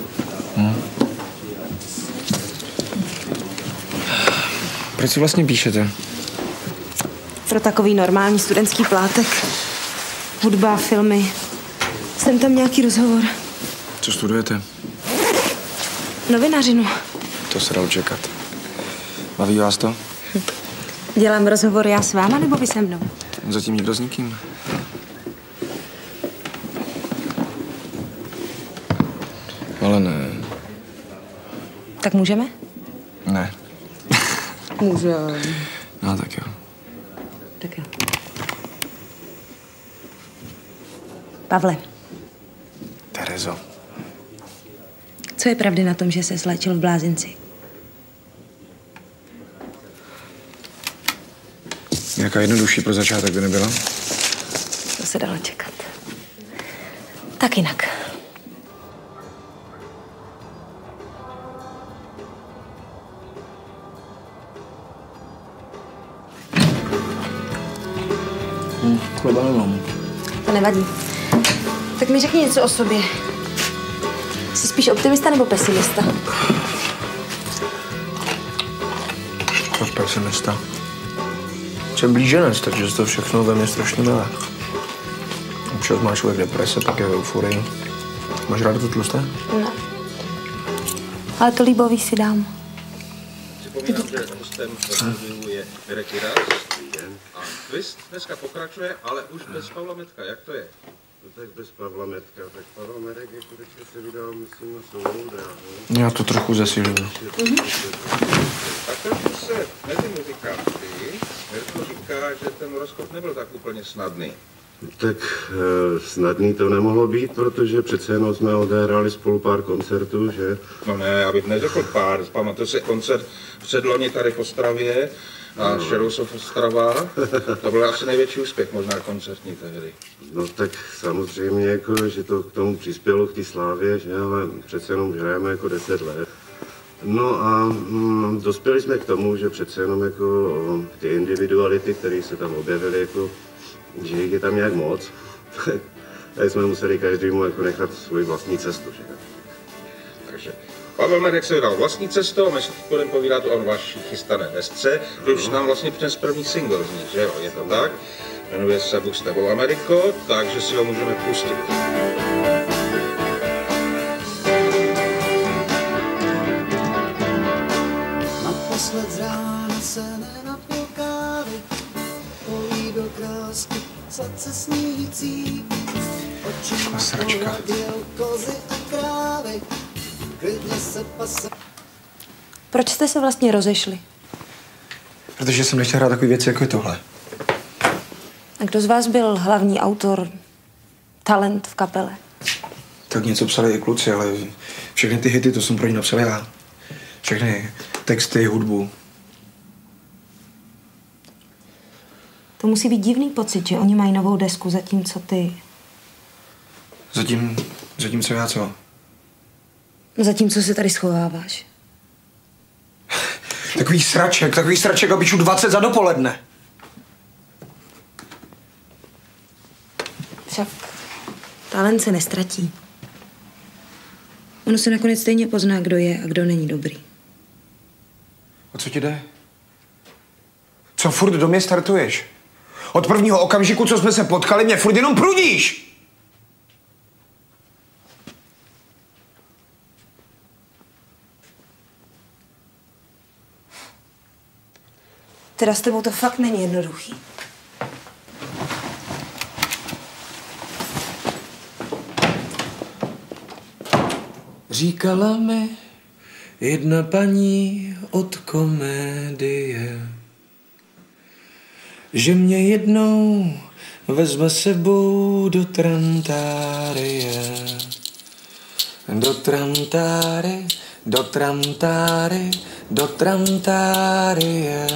Speaker 5: Proč si vlastně píšete?
Speaker 1: Pro takový normální studentský plátek. Hudba, filmy. Jsem tam nějaký rozhovor.
Speaker 5: Co studujete?
Speaker 1: Novinařinu.
Speaker 5: To se dalo čekat. Baví vás to?
Speaker 1: Dělám rozhovor já s váma, nebo vy se mnou?
Speaker 5: Zatím nikdo s nikým. Ale ne.
Speaker 1: Tak můžeme?
Speaker 5: Ne.
Speaker 1: Můžeme.
Speaker 5: No tak jo.
Speaker 1: Tak jo. Pavle.
Speaker 5: Terezo.
Speaker 1: Co je pravdy na tom, že se zléčil v blázinci?
Speaker 5: Nějaká jednodušší pro začátek by nebyla?
Speaker 1: To se dalo čekat. Tak jinak.
Speaker 5: Chleba nemám.
Speaker 1: To nevadí. Tak mi řekni něco o sobě. Jsi spíš optimista nebo pesimista?
Speaker 5: To pesimista. Jsem blíženec, takže to všechno ve mně strašně milé. Občas má člověk deprese, pak je v euforii. Máš ráda to tlusté?
Speaker 1: Ne. Ale to líbový si dám.
Speaker 3: Připomínám, že hostem pořadu je Mirek Jiráš. A twist dneska pokračuje, ale už bez Pavla Metka. Jak to je?
Speaker 13: No tak bez Pavla Metka. Tak Pavel Medek jako teďka se vydal, myslím, na soudou dráhu.
Speaker 5: Já to trochu zesílím.
Speaker 3: Tak trošku se mezi muzikanty Mirko říká, že ten rozchod nebyl tak úplně snadný.
Speaker 13: Tak snadný to nemohlo být, protože přece jenom jsme odehráli spolu pár koncertů, že?
Speaker 3: No ne, já bych neřekl pár. Pamatuju si koncert v předloni tady v Ostravě a Šerusov Ostrava. To byl asi největší úspěch, možná koncertní tehdy.
Speaker 13: No tak samozřejmě, jako, že to k tomu přispělo k té slávě, že? Ale přece jenom hrajeme jako 10 let. No a dospěli jsme k tomu, že přece jenom jako ty individuality, které se tam objevily, jako, že jich je tam nějak moc, tak jsme museli každému jako nechat svoji vlastní cestu. Že?
Speaker 3: Takže Pavel Medek se vydal vlastní cestou a my si teď budeme povídat o vaší chystané desce, že už nám vlastně přines první single z ní, že jo, je to tak? Jmenuje se Bůh s tebou, Ameriko, takže si ho můžeme pustit.
Speaker 20: Naposled z rána se nenapil kávy, políbil krásky, sladce sníjící, očima pohleděl kozy a krávy, klidně se pase.
Speaker 1: Proč jste se vlastně rozešli?
Speaker 5: Protože jsem nechtěl hrát takové věci, jako je tohle.
Speaker 1: A kdo z vás byl hlavní autor, talent v kapele?
Speaker 5: Tak něco psali i kluci, ale všechny ty hity, to jsem pro ně napsal já. Všechny texty, hudbu.
Speaker 1: To musí být divný pocit, že oni mají novou desku, zatímco ty...
Speaker 5: Zatímco já co?
Speaker 1: Zatímco se tady schováváš.
Speaker 5: Takový sraček a píšu 20 za dopoledne.
Speaker 1: Však talent se nestratí. Ono se nakonec stejně pozná, kdo je a kdo není dobrý.
Speaker 5: O co ti jde? Co furt do mě startuješ? Od prvního okamžiku, co jsme se potkali, mě furt jenom prudíš!
Speaker 1: Teda s tebou to fakt není jednoduchý.
Speaker 2: Říkala mi jedna paní od komédie, že mě jednou vezme sebou do Trantárie. Do Trantáry, do Trantáry, do Trantárie.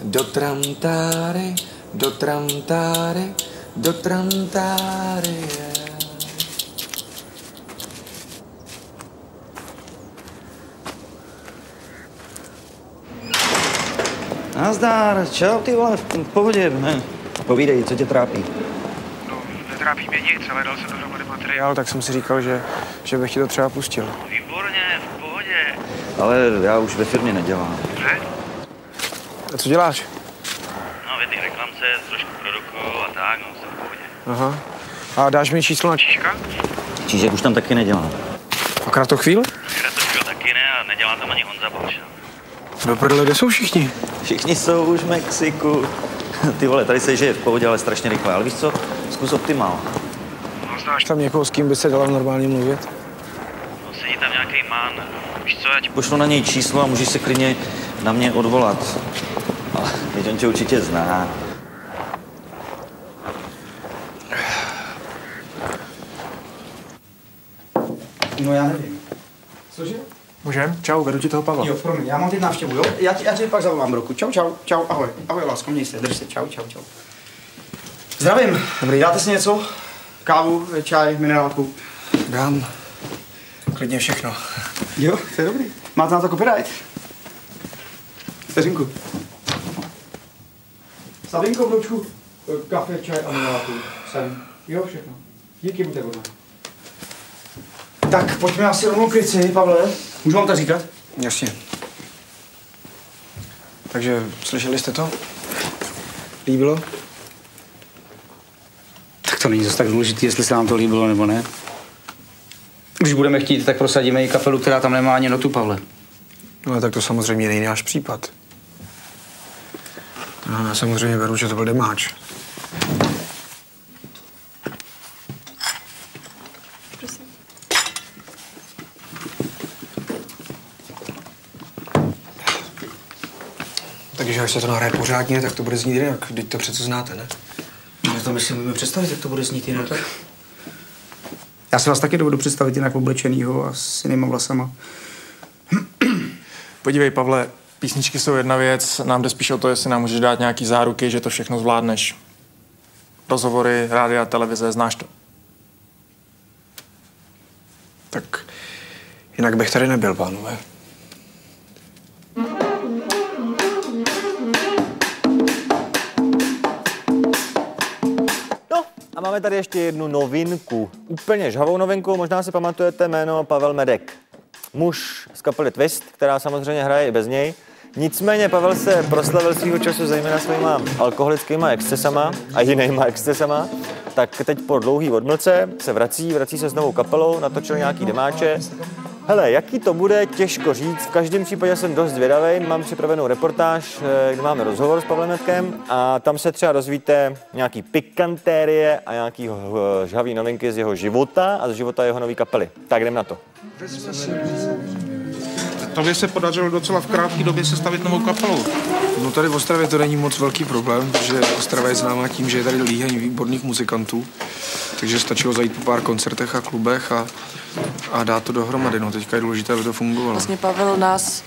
Speaker 2: Do Trantáry, do Trantáry, do Trantárie.
Speaker 8: Nazdar, čau ty vole, v pohodě, ne? Povídej, co tě trápí?
Speaker 15: No, netrápí mě nic, ale dal jsem dohromady materiál.
Speaker 5: Tak jsem si říkal, že bych ti to třeba pustil.
Speaker 15: Výborně, v pohodě.
Speaker 8: Ale já už ve firmě nedělám.
Speaker 15: Dobře?
Speaker 5: A co děláš?
Speaker 15: No, v té reklamce trošku produkuju a tak, no, jsem v pohodě.
Speaker 5: Aha. A dáš mi číslo na
Speaker 15: Číška?
Speaker 8: Čížek už tam taky nedělám.
Speaker 5: A Kratochvíl?
Speaker 15: Kratochvíl taky ne a nedělá tam ani Honza Bolša.
Speaker 5: Do prdele, kde jsou všichni?
Speaker 8: Všichni jsou už v Mexiku. Ty vole, tady se žije v pohodě, ale strašně rychle. Ale víš co? Zkus optimál.
Speaker 5: Máš tam někoho, s kým by se dala normálně mluvit?
Speaker 8: No, sedí tam nějaký man. Víš co, já ti pošlu na něj číslo a můžeš se klidně na mě odvolat. Ale teď on tě určitě zná.
Speaker 20: No já nevím.
Speaker 5: Cože? Můžem? Čau, vedu ti toho Pavla.
Speaker 20: Jo, promiň, já mám teď návštěvu, jo? Já tě pak zavolám, Roku. Čau, ahoj. Ahoj, lásko, měj se, drž se, čau. Zdravím. Dobrý. Dáte si něco? Kávu, čaj, minerálku?
Speaker 5: Dám. Klidně všechno.
Speaker 20: Jo, to je dobrý. Máte na to copyright? Vteřinku. Savinko, vroučku, kafe, čaj a minerálku. Sem. Jo, všechno. Díky, buďte hodná. Tak, pojďme asi rovnou k věci, Pavle. Můžu vám to říkat?
Speaker 5: Jasně. Takže, slyšeli jste to? Líbilo?
Speaker 20: Tak to není zase tak důležité, jestli se nám to líbilo nebo ne. Když budeme chtít, tak prosadíme i kapelu, která tam nemá ani notu, Pavle.
Speaker 5: No tak to samozřejmě není náš případ. No, já samozřejmě beru, že to byl demáč. Takže až se to nahraje pořádně, tak to bude znít jinak. Vždyť to přece znáte, ne?
Speaker 20: Já to myslím, můžeme představit, jak to bude znít jinak. No, já si vás taky dovedu představit jinak oblečenýho a s jinýma vlasama.
Speaker 21: Podívej, Pavle, písničky jsou jedna věc, nám jde spíš o to, jestli nám můžeš dát nějaký záruky, že to všechno zvládneš. Rozhovory, rádia, televize, znáš to.
Speaker 5: Tak jinak bych tady nebyl, pánové.
Speaker 19: A máme tady ještě jednu novinku. Úplně žhavou novinku, možná si pamatujete jméno Pavel Medek. Muž z kapely Twist, která samozřejmě hraje i bez něj. Nicméně Pavel se proslavil svýho času zejména svýma alkoholickýma excesama a jinýma excesama. Tak teď po dlouhý odmlce se vrací se s novou kapelou, natočil nějaký demáče. Hele, jaký to bude, těžko říct. V každém případě jsem dost zvědavý. Mám připravenou reportáž, kde máme rozhovor s Pavlem Medkem a tam se třeba dozvíte nějaký pikantérie a nějaký žhavý novinky z jeho života a z života jeho nový kapely. Tak jdem na to.
Speaker 3: Tobě se podařilo docela v krátké době sestavit novou kapelu.
Speaker 5: No tady v Ostravě to není moc velký problém, protože Ostrava je známá tím, že je tady líheň výborných muzikantů. Takže stačilo zajít po pár koncertech a klubech a dát to dohromady. No teďka je důležité, aby to fungovalo.
Speaker 18: Vlastně Pavel nás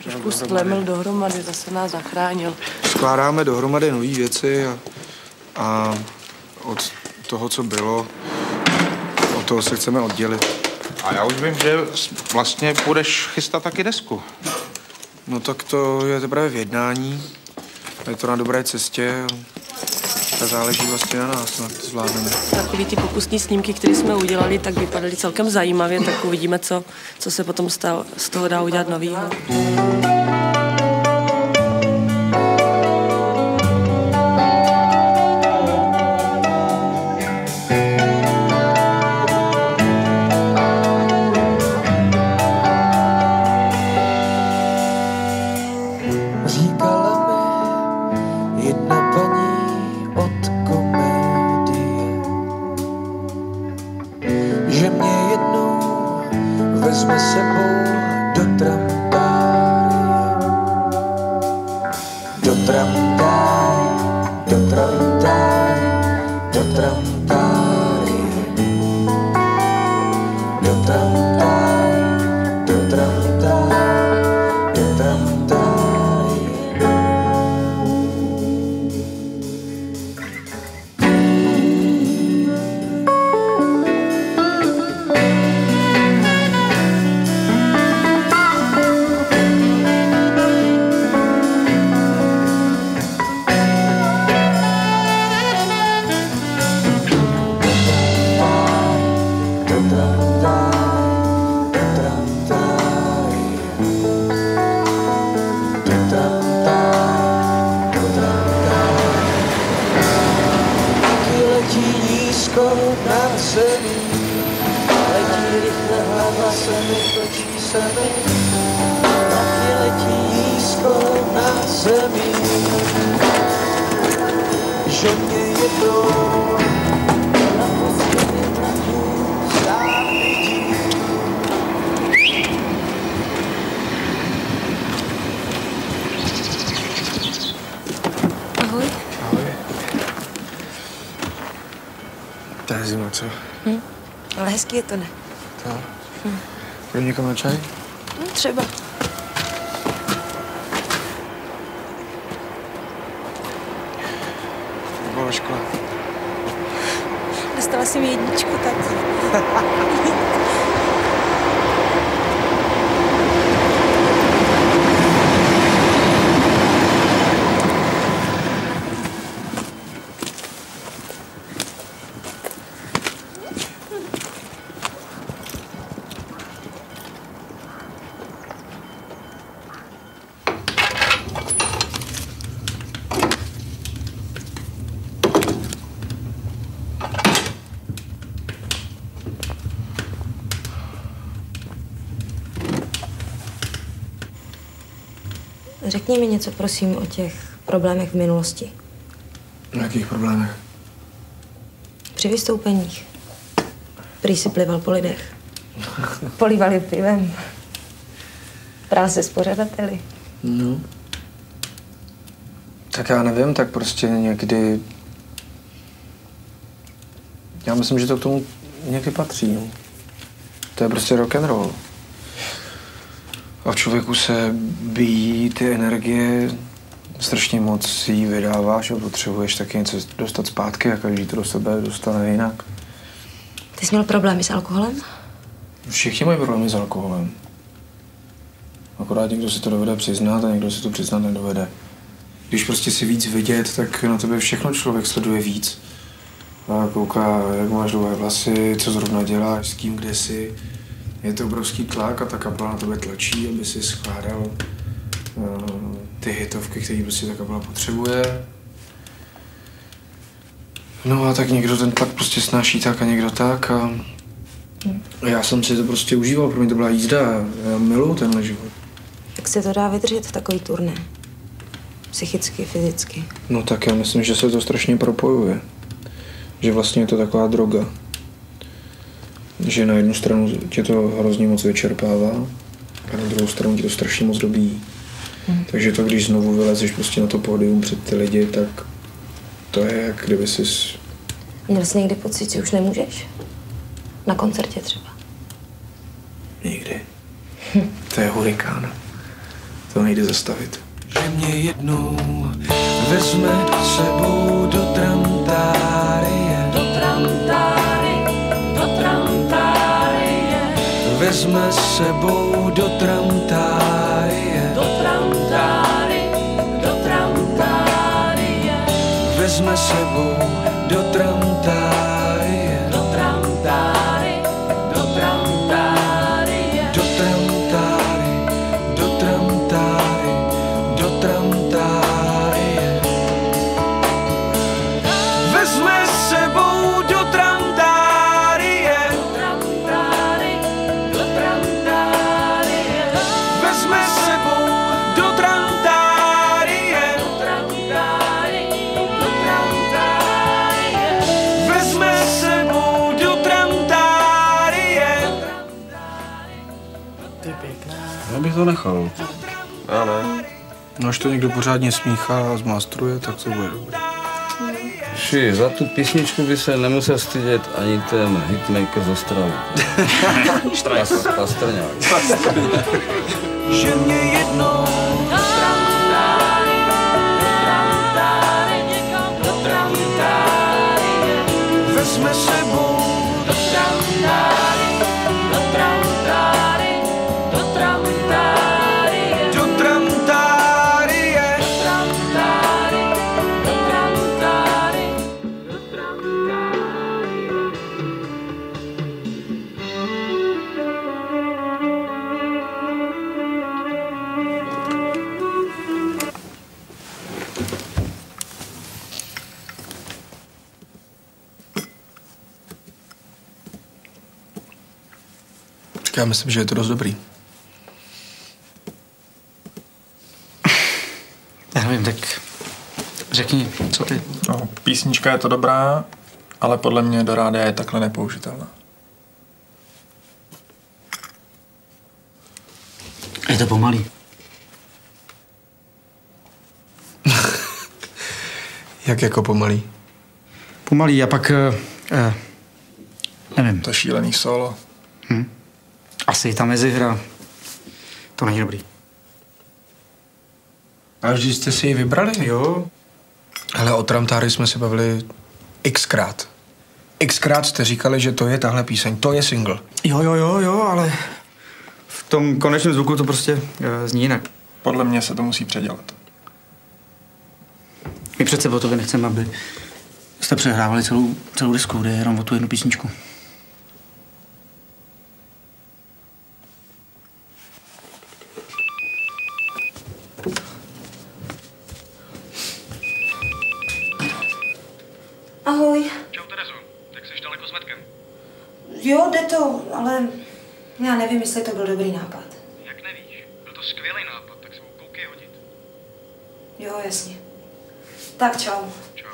Speaker 18: trošku sklemil dohromady, zase nás zachránil.
Speaker 5: Skládáme dohromady nové věci a od toho, co bylo, od toho se chceme oddělit.
Speaker 3: A já už vím, že vlastně budeš chystat taky desku.
Speaker 5: No tak to je teprve v jednání. Je to na dobré cestě. To záleží vlastně na nás, na to zvládneme.
Speaker 18: Takový ty pokusní snímky, které jsme udělali, tak vypadaly celkem zajímavě, tak uvidíme, co se potom z toho dá udělat novýho.
Speaker 2: zemi, že mě jednou na poslední závidí.
Speaker 4: Ahoj.
Speaker 5: Ahoj. To je zima, co?
Speaker 4: Ale hezký je to, ne?
Speaker 5: To. Půjdeme někam na čaj?
Speaker 4: Třeba.
Speaker 5: Bylo ve škole.
Speaker 4: Dostala jsem jedničku, tak. Řekni mi něco, prosím, o těch problémech v minulosti.
Speaker 5: O jakých problémech?
Speaker 4: Při vystoupeních. Prý si plival po lidech. Polívali pivem. Prál se s pořadateli.
Speaker 5: No. Tak já nevím, tak prostě někdy... Já myslím, že to k tomu někdy patří, no. To je prostě rock and roll. A v člověku se bíjí ty energie, strašně moc jí vydáváš a potřebuješ taky něco dostat zpátky a každý to do sebe dostane jinak.
Speaker 4: Ty jsi měl problémy s alkoholem?
Speaker 5: Všichni mají problémy s alkoholem. Akorát někdo si to dovede přiznat a někdo si to přiznat nedovede. Když prostě si víc vidět, tak na tebe všechno člověk sleduje víc. A kouká, jak máš dlouhé vlasy, co zrovna děláš, s kým, kde jsi. Je to obrovský tlak a ta kapela na tebe tlačí, aby si skládal ty hitovky, které prostě ta kapela potřebuje. No a tak někdo ten tlak prostě snáší tak a někdo tak a já jsem si to prostě užíval, pro mě to byla jízda a já miluju tenhle život.
Speaker 4: Jak se to dá vydržet, takový turné? Psychicky, fyzicky?
Speaker 5: No tak já myslím, že se to strašně propojuje. Že vlastně je to taková droga. Že na jednu stranu tě to hrozně moc vyčerpává a na druhou stranu tě to strašně moc dobíjí. Takže to, když znovu vylezeš prostě na to pódium před ty lidi, tak to je jak kdyby jsi...
Speaker 4: Měl jsi někdy pocit, že už nemůžeš? Na koncertě třeba?
Speaker 5: Nikdy. To je hurikán. To nejde zastavit.
Speaker 2: Že mě jednou vezme sebou do tramtárie. Do tramtárie, do tramtárie. Vezme sebou do tramtárie. Do tramtárie, do tramtárie. Vezme sebou do tramtárie. Do tramtárie, do tramtárie. Do tramtárie, do tramtárie. Do tramtárie. Vezme sebou do tramtárie. Do tramtárie. Vezme sebou do tramtárie. Do tramtárie. Vezme sebou do tramtárie.
Speaker 5: Ty pěkná.
Speaker 7: Já bych to nechal.
Speaker 5: Já ne. No, až to někdo pořádně smíchá a zmastruje, tak to bude dobré.
Speaker 7: Ši, za tu písničku by se nemusel stydět ani ten hitmaker z Ostravy. Pastrňák.
Speaker 2: Že mě jednou do tramtárie, do tramtárie, vezme sebou do tramtárie, do tramtárie, do tramtárie, do tramtárie, do tramtárie, do tramtárie, do tramtárie.
Speaker 5: Já myslím, že je to dost dobrý.
Speaker 6: Řekni, co ty?
Speaker 21: No, písnička je to dobrá, ale podle mě do rádia je takhle nepoužitelná.
Speaker 6: Je to pomalý.
Speaker 5: Jak jako pomalý?
Speaker 6: Pomalý a pak... nevím.
Speaker 21: To šílený solo.
Speaker 6: Asi ta mezihra. To není dobrý.
Speaker 5: A vždy jste si ji vybrali?
Speaker 6: Jo.
Speaker 5: Ale o Tramtáry jsme se bavili xkrát. Xkrát jste říkali, že to je tahle píseň, to je single.
Speaker 6: Jo, ale v tom konečném zvuku to prostě zní jinak.
Speaker 21: Podle mě se to musí předělat.
Speaker 6: My přece o tobě nechceme, aby jste přehrávali celou disku, jde jenom o tu jednu písničku.
Speaker 1: Ahoj.
Speaker 16: Čau, Terezo. Tak jsi daleko s Metkem?
Speaker 1: Jo, jde to, ale já nevím, jestli to byl dobrý nápad.
Speaker 16: Jak nevíš? Byl to skvělý nápad, tak se ho koukej hodit.
Speaker 1: Jo, jasně. Tak čau.
Speaker 16: Čau.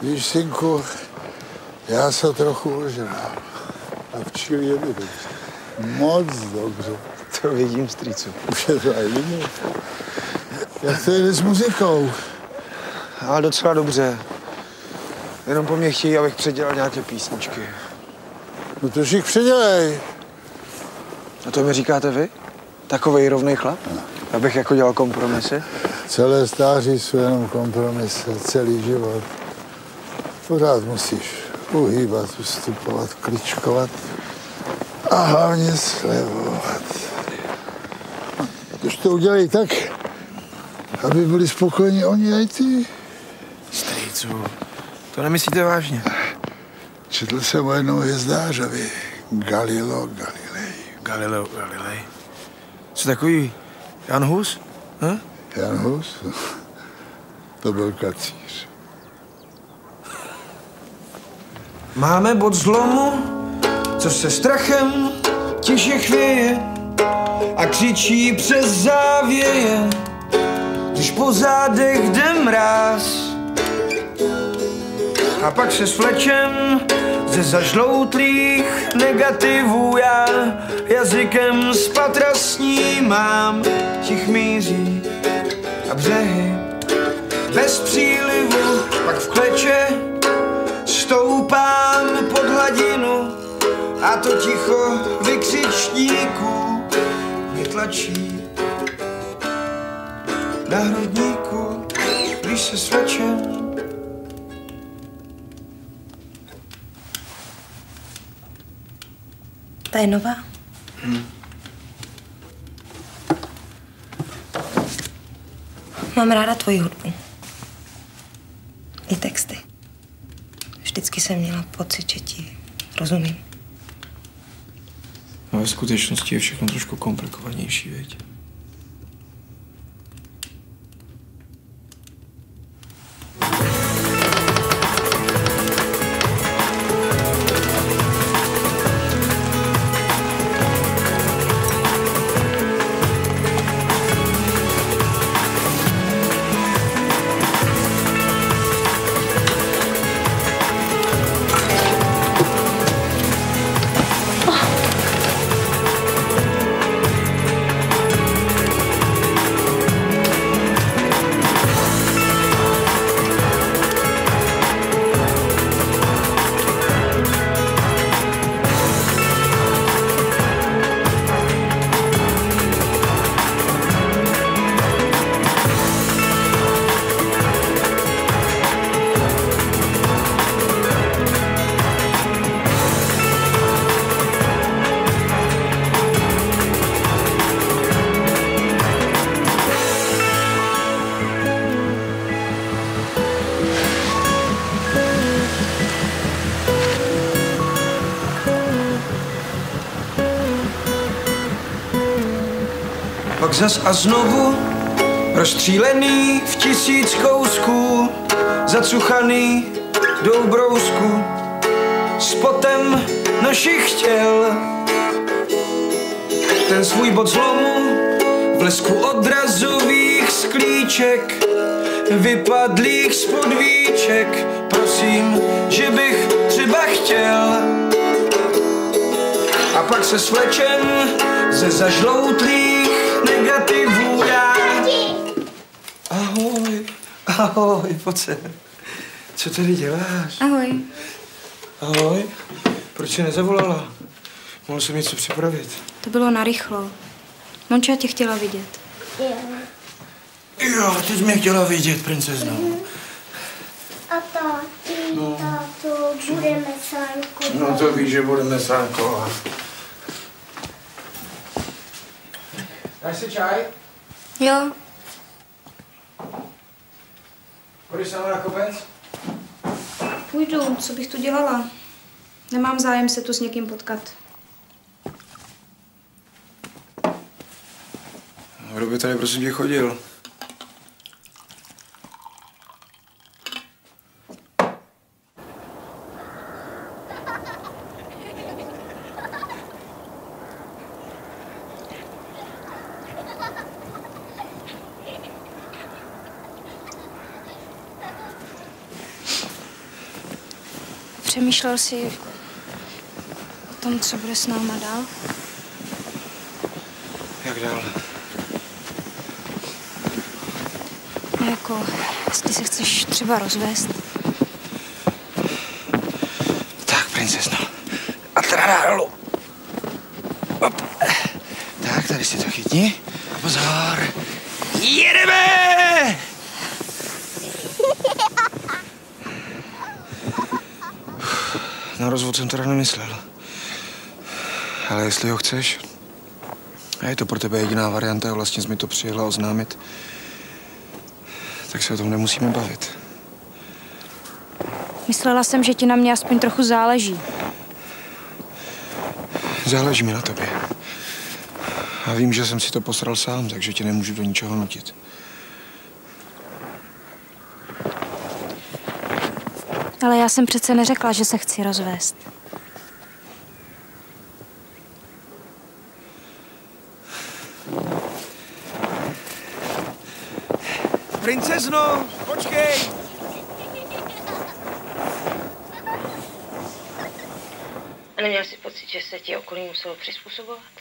Speaker 17: Víš, synku, já se trochu ožrám. A v Chile je mi dobře. Moc dobře.
Speaker 5: To vidím, strýcu.
Speaker 17: Už je to aj jiný. Jak to jde s muzikou?
Speaker 5: Ale docela dobře. Jenom po mně chtějí, abych předělal nějaké písničky.
Speaker 17: No to jich předělej.
Speaker 5: A to mi říkáte vy? Takovej rovnej chlap? Abych jako dělal kompromisy?
Speaker 17: Celé stáří jsou jenom kompromisy, celý život. Pořád musíš uhýbat, ustupovat, kličkovat a hlavně slevovat. Když to udělají tak, aby byli spokojeni oni a i ty.
Speaker 5: Strýcu, to nemyslíte vážně?
Speaker 17: Četl jsem o jednou hvězdářovi, Galileo Galilei.
Speaker 5: Galileo Galilei. Co takový Jan Hus?
Speaker 17: Jan Hus? To byl kacíř.
Speaker 2: Máme bod zlomu, co se strachem tiše chvěje a křičí přes závěje, když po zádech jde mráz. A pak se svlečem ze zažloutlých negativů já jazykem z patra snímám tich míří a břehy bez přílivu, pak v kleče stoupám pod hladinu a to ticho vykřičníků mě tlačí na hrudníku, když se svlečem.
Speaker 1: Ta je nová? Mám ráda tvoji hudbu. I texty. Vždycky jsem měla pocit, že ti rozumím.
Speaker 5: No ve skutečnosti je všechno trošku komplikovanější, viď?
Speaker 2: pak zas a znovu, rozstřílený v 1000 kousků, zacuchaný do ubrousku, s potem našich těl. Ten svůj bod zlomu v blesku odrazových sklíček, vypadlých z podvíček, prosím, že bych třeba chtěl. A pak se svlečem ze zažloutlých negativů já. Ahoj, ahoj, pojď se. Co tady děláš?
Speaker 4: Ahoj.
Speaker 2: Ahoj, proč jsi nezavolala? Mohl jsem něco připravit.
Speaker 4: To bylo narychlo. Monča tě chtěla vidět.
Speaker 2: Jo, ty jsi mě chtěla vidět, princezno.
Speaker 12: A táto, budeme sánkovat.
Speaker 2: No to víš, že budeme sánkovat. Dáš si čaj?
Speaker 4: Jo.
Speaker 2: Půjdeš sama na kopec?
Speaker 4: Půjdu, co bych tu dělala? Nemám zájem se tu s někým potkat.
Speaker 2: Kdo by tady prosím tě chodil?
Speaker 4: Přemýšlel jsi o tom, co bude s náma dál?
Speaker 2: Jak dál?
Speaker 4: No jako, jestli se chceš třeba rozvést.
Speaker 2: Tak, princezno. A teda dolů. Hop. Tak, tady si to chytni. A pozor. Jedeme! Na rozvod jsem teda nemyslel. Ale jestli ho chceš, a je to pro tebe jediná varianta a vlastně jsi mi to přijela oznámit, tak se o tom nemusíme bavit.
Speaker 4: Myslela jsem, že ti na mě aspoň trochu záleží.
Speaker 2: Záleží mi na tobě. A vím, že jsem si to posral sám, takže tě nemůžu do ničeho nutit.
Speaker 4: Ale já jsem přece neřekla, že se chci rozvést.
Speaker 2: Princezno, počkej!
Speaker 10: A neměl jsi pocit, že se ti okolí muselo přizpůsobovat?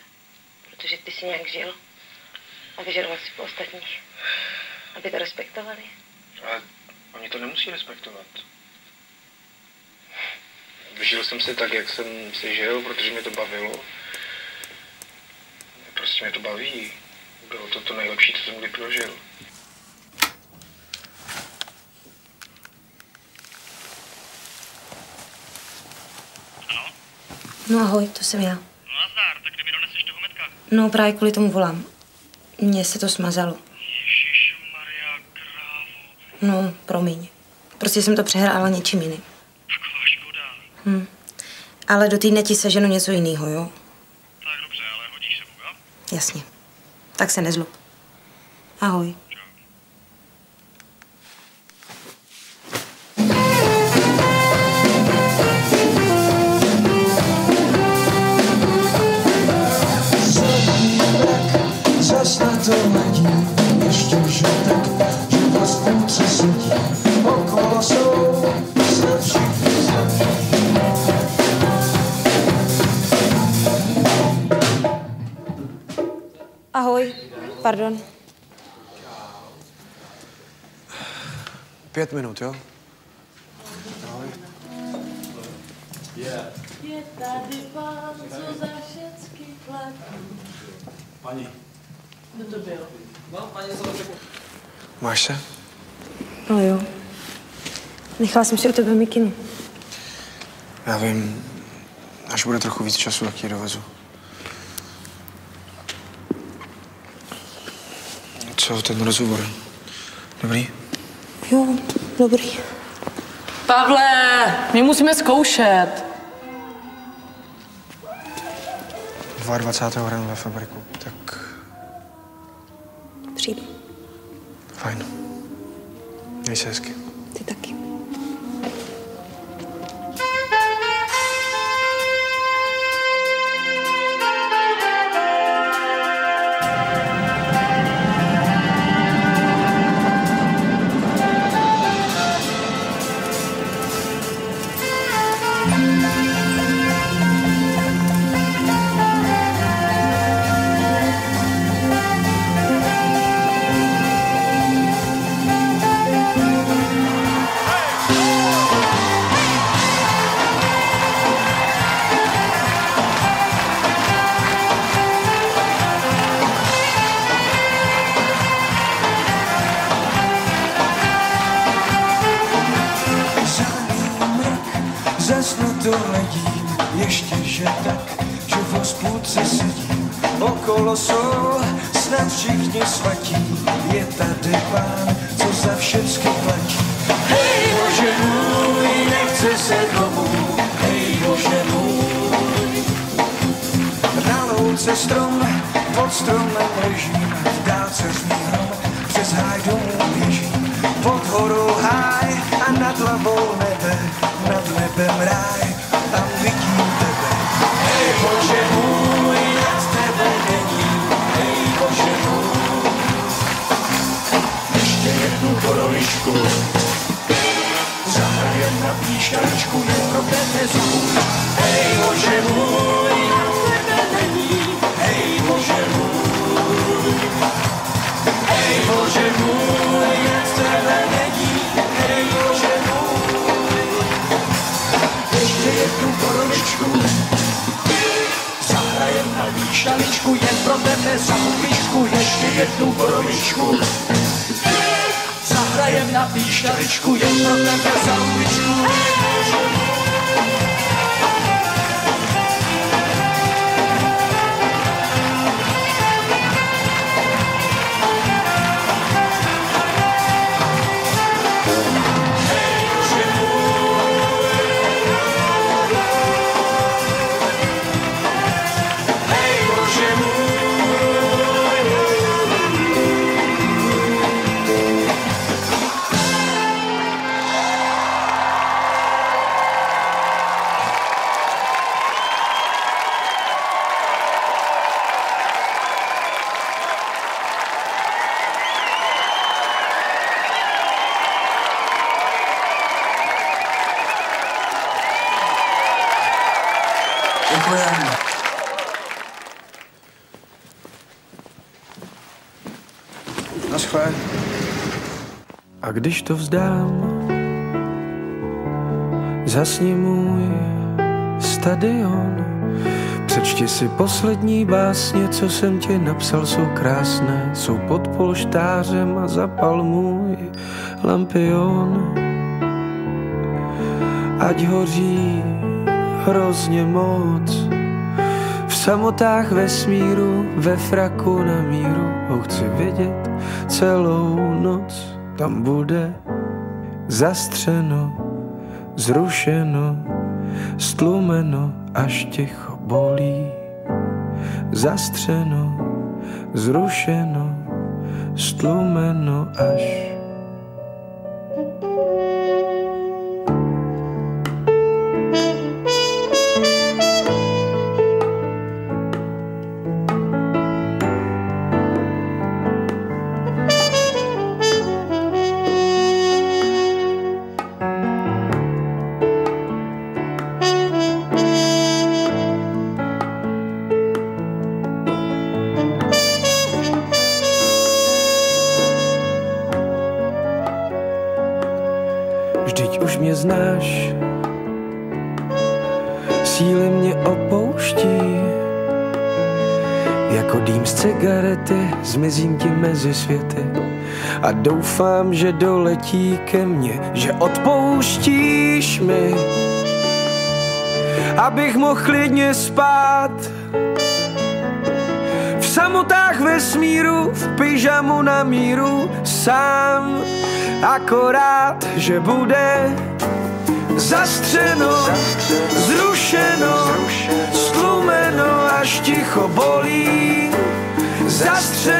Speaker 10: Protože ty jsi nějak žil a vyžadoval si po ostatních, aby to respektovali?
Speaker 15: Ale oni to nemusí respektovat. Žil jsem si tak, jak jsem si žil, protože mě to bavilo. Prostě mě to baví. Bylo to to nejlepší, co jsem kdy prožil.
Speaker 4: No ahoj, to jsem já.
Speaker 16: No nazdar, tak kdy mi doneseš toho metka?
Speaker 4: No právě kvůli tomu volám. Mně se to smazalo.
Speaker 16: Ježišmarja, krávo.
Speaker 4: No, promiň. Prostě jsem to přehrála něčím jiným.
Speaker 16: Taková škoda.
Speaker 4: Ale do týdne ti seženu něco jiného, jo?
Speaker 16: Tak dobře, ale hodíš se mu, jo?
Speaker 4: Jasně. Tak se nezlob. Ahoj.
Speaker 2: Zas na to ledí, ještě žlutek, že aspoň přesudí. Okolo jsou snad všichni zlatí.
Speaker 4: Ahoj. Pardon.
Speaker 2: 5 minut, jo?
Speaker 18: Je tady pán, co za všecky platí.
Speaker 5: Paní.
Speaker 18: Kdo to byl?
Speaker 5: No, paní se to řekl.
Speaker 2: Máš se?
Speaker 4: No jo. Nechala jsem si u tebe mikinu.
Speaker 2: Já vím. Až bude trochu víc času, tak ji dovezu. Co ten rozhovor? Dobrý?
Speaker 4: Jo, dobrý.
Speaker 18: Pavle, my musíme zkoušet.
Speaker 2: 22. hrám ve fabriku, tak
Speaker 5: Fajn. Měj se hezky.
Speaker 4: Ty taky.
Speaker 2: Dohledím ještě, že tak, že v hospůdce sedím. Okolo jsou snad všichni svatí, je tady pán, co za všecky platí. Hej Bože můj, nechce se domů, hej Bože můj. Na louce strom, pod stromem ležím, v dálce zní hrom, přes háj domů běžím. Pod horou háj a nad hlavou nebe, nad nebem ráj, tam vidím tebe. Hej Bože můj, nad tebe není, hej Bože můj. Ještě jednu borovičku, zahrajem na píšťaličku, jen pro tebe zvůj. Hej Bože můj, nad tebe není, hej Bože můj. Hej Bože můj, nad tebe není, hej Bože můj. Ještě jednu borovičku, zahrajem na výšaličku, jen pro tebe za výšku. Ještě jednu borovičku, zahrajem na výšaličku, jen pro tebe za výšku. Děkujeme.
Speaker 5: Naschle.
Speaker 2: A když to vzdám, zasni můj stadion. Přečti si poslední básně, co jsem ti napsal, jsou krásné. Jsou pod polštářem a zapal můj lampion. Ať hoří hrozně moc v samotách vesmíru, ve fraku na míru. Ho chci vidět celou noc. Tam bude zastřeno, zrušeno, stlumeno, až ticho bolí. Zastřeno, zrušeno, stlumeno, až vždyť už mě znáš, síly mě opouští, jako dým z cigarety, zmizím ti mezi světy a doufám, že doletí ke mně, že odpouštíš mi, abych mohl klidně spát. V samotách vesmíru, v pyžamu na míru, sám, akorát, že bude zastřeno, zrušeno, stlumeno, až ticho bolí. Zastřeno,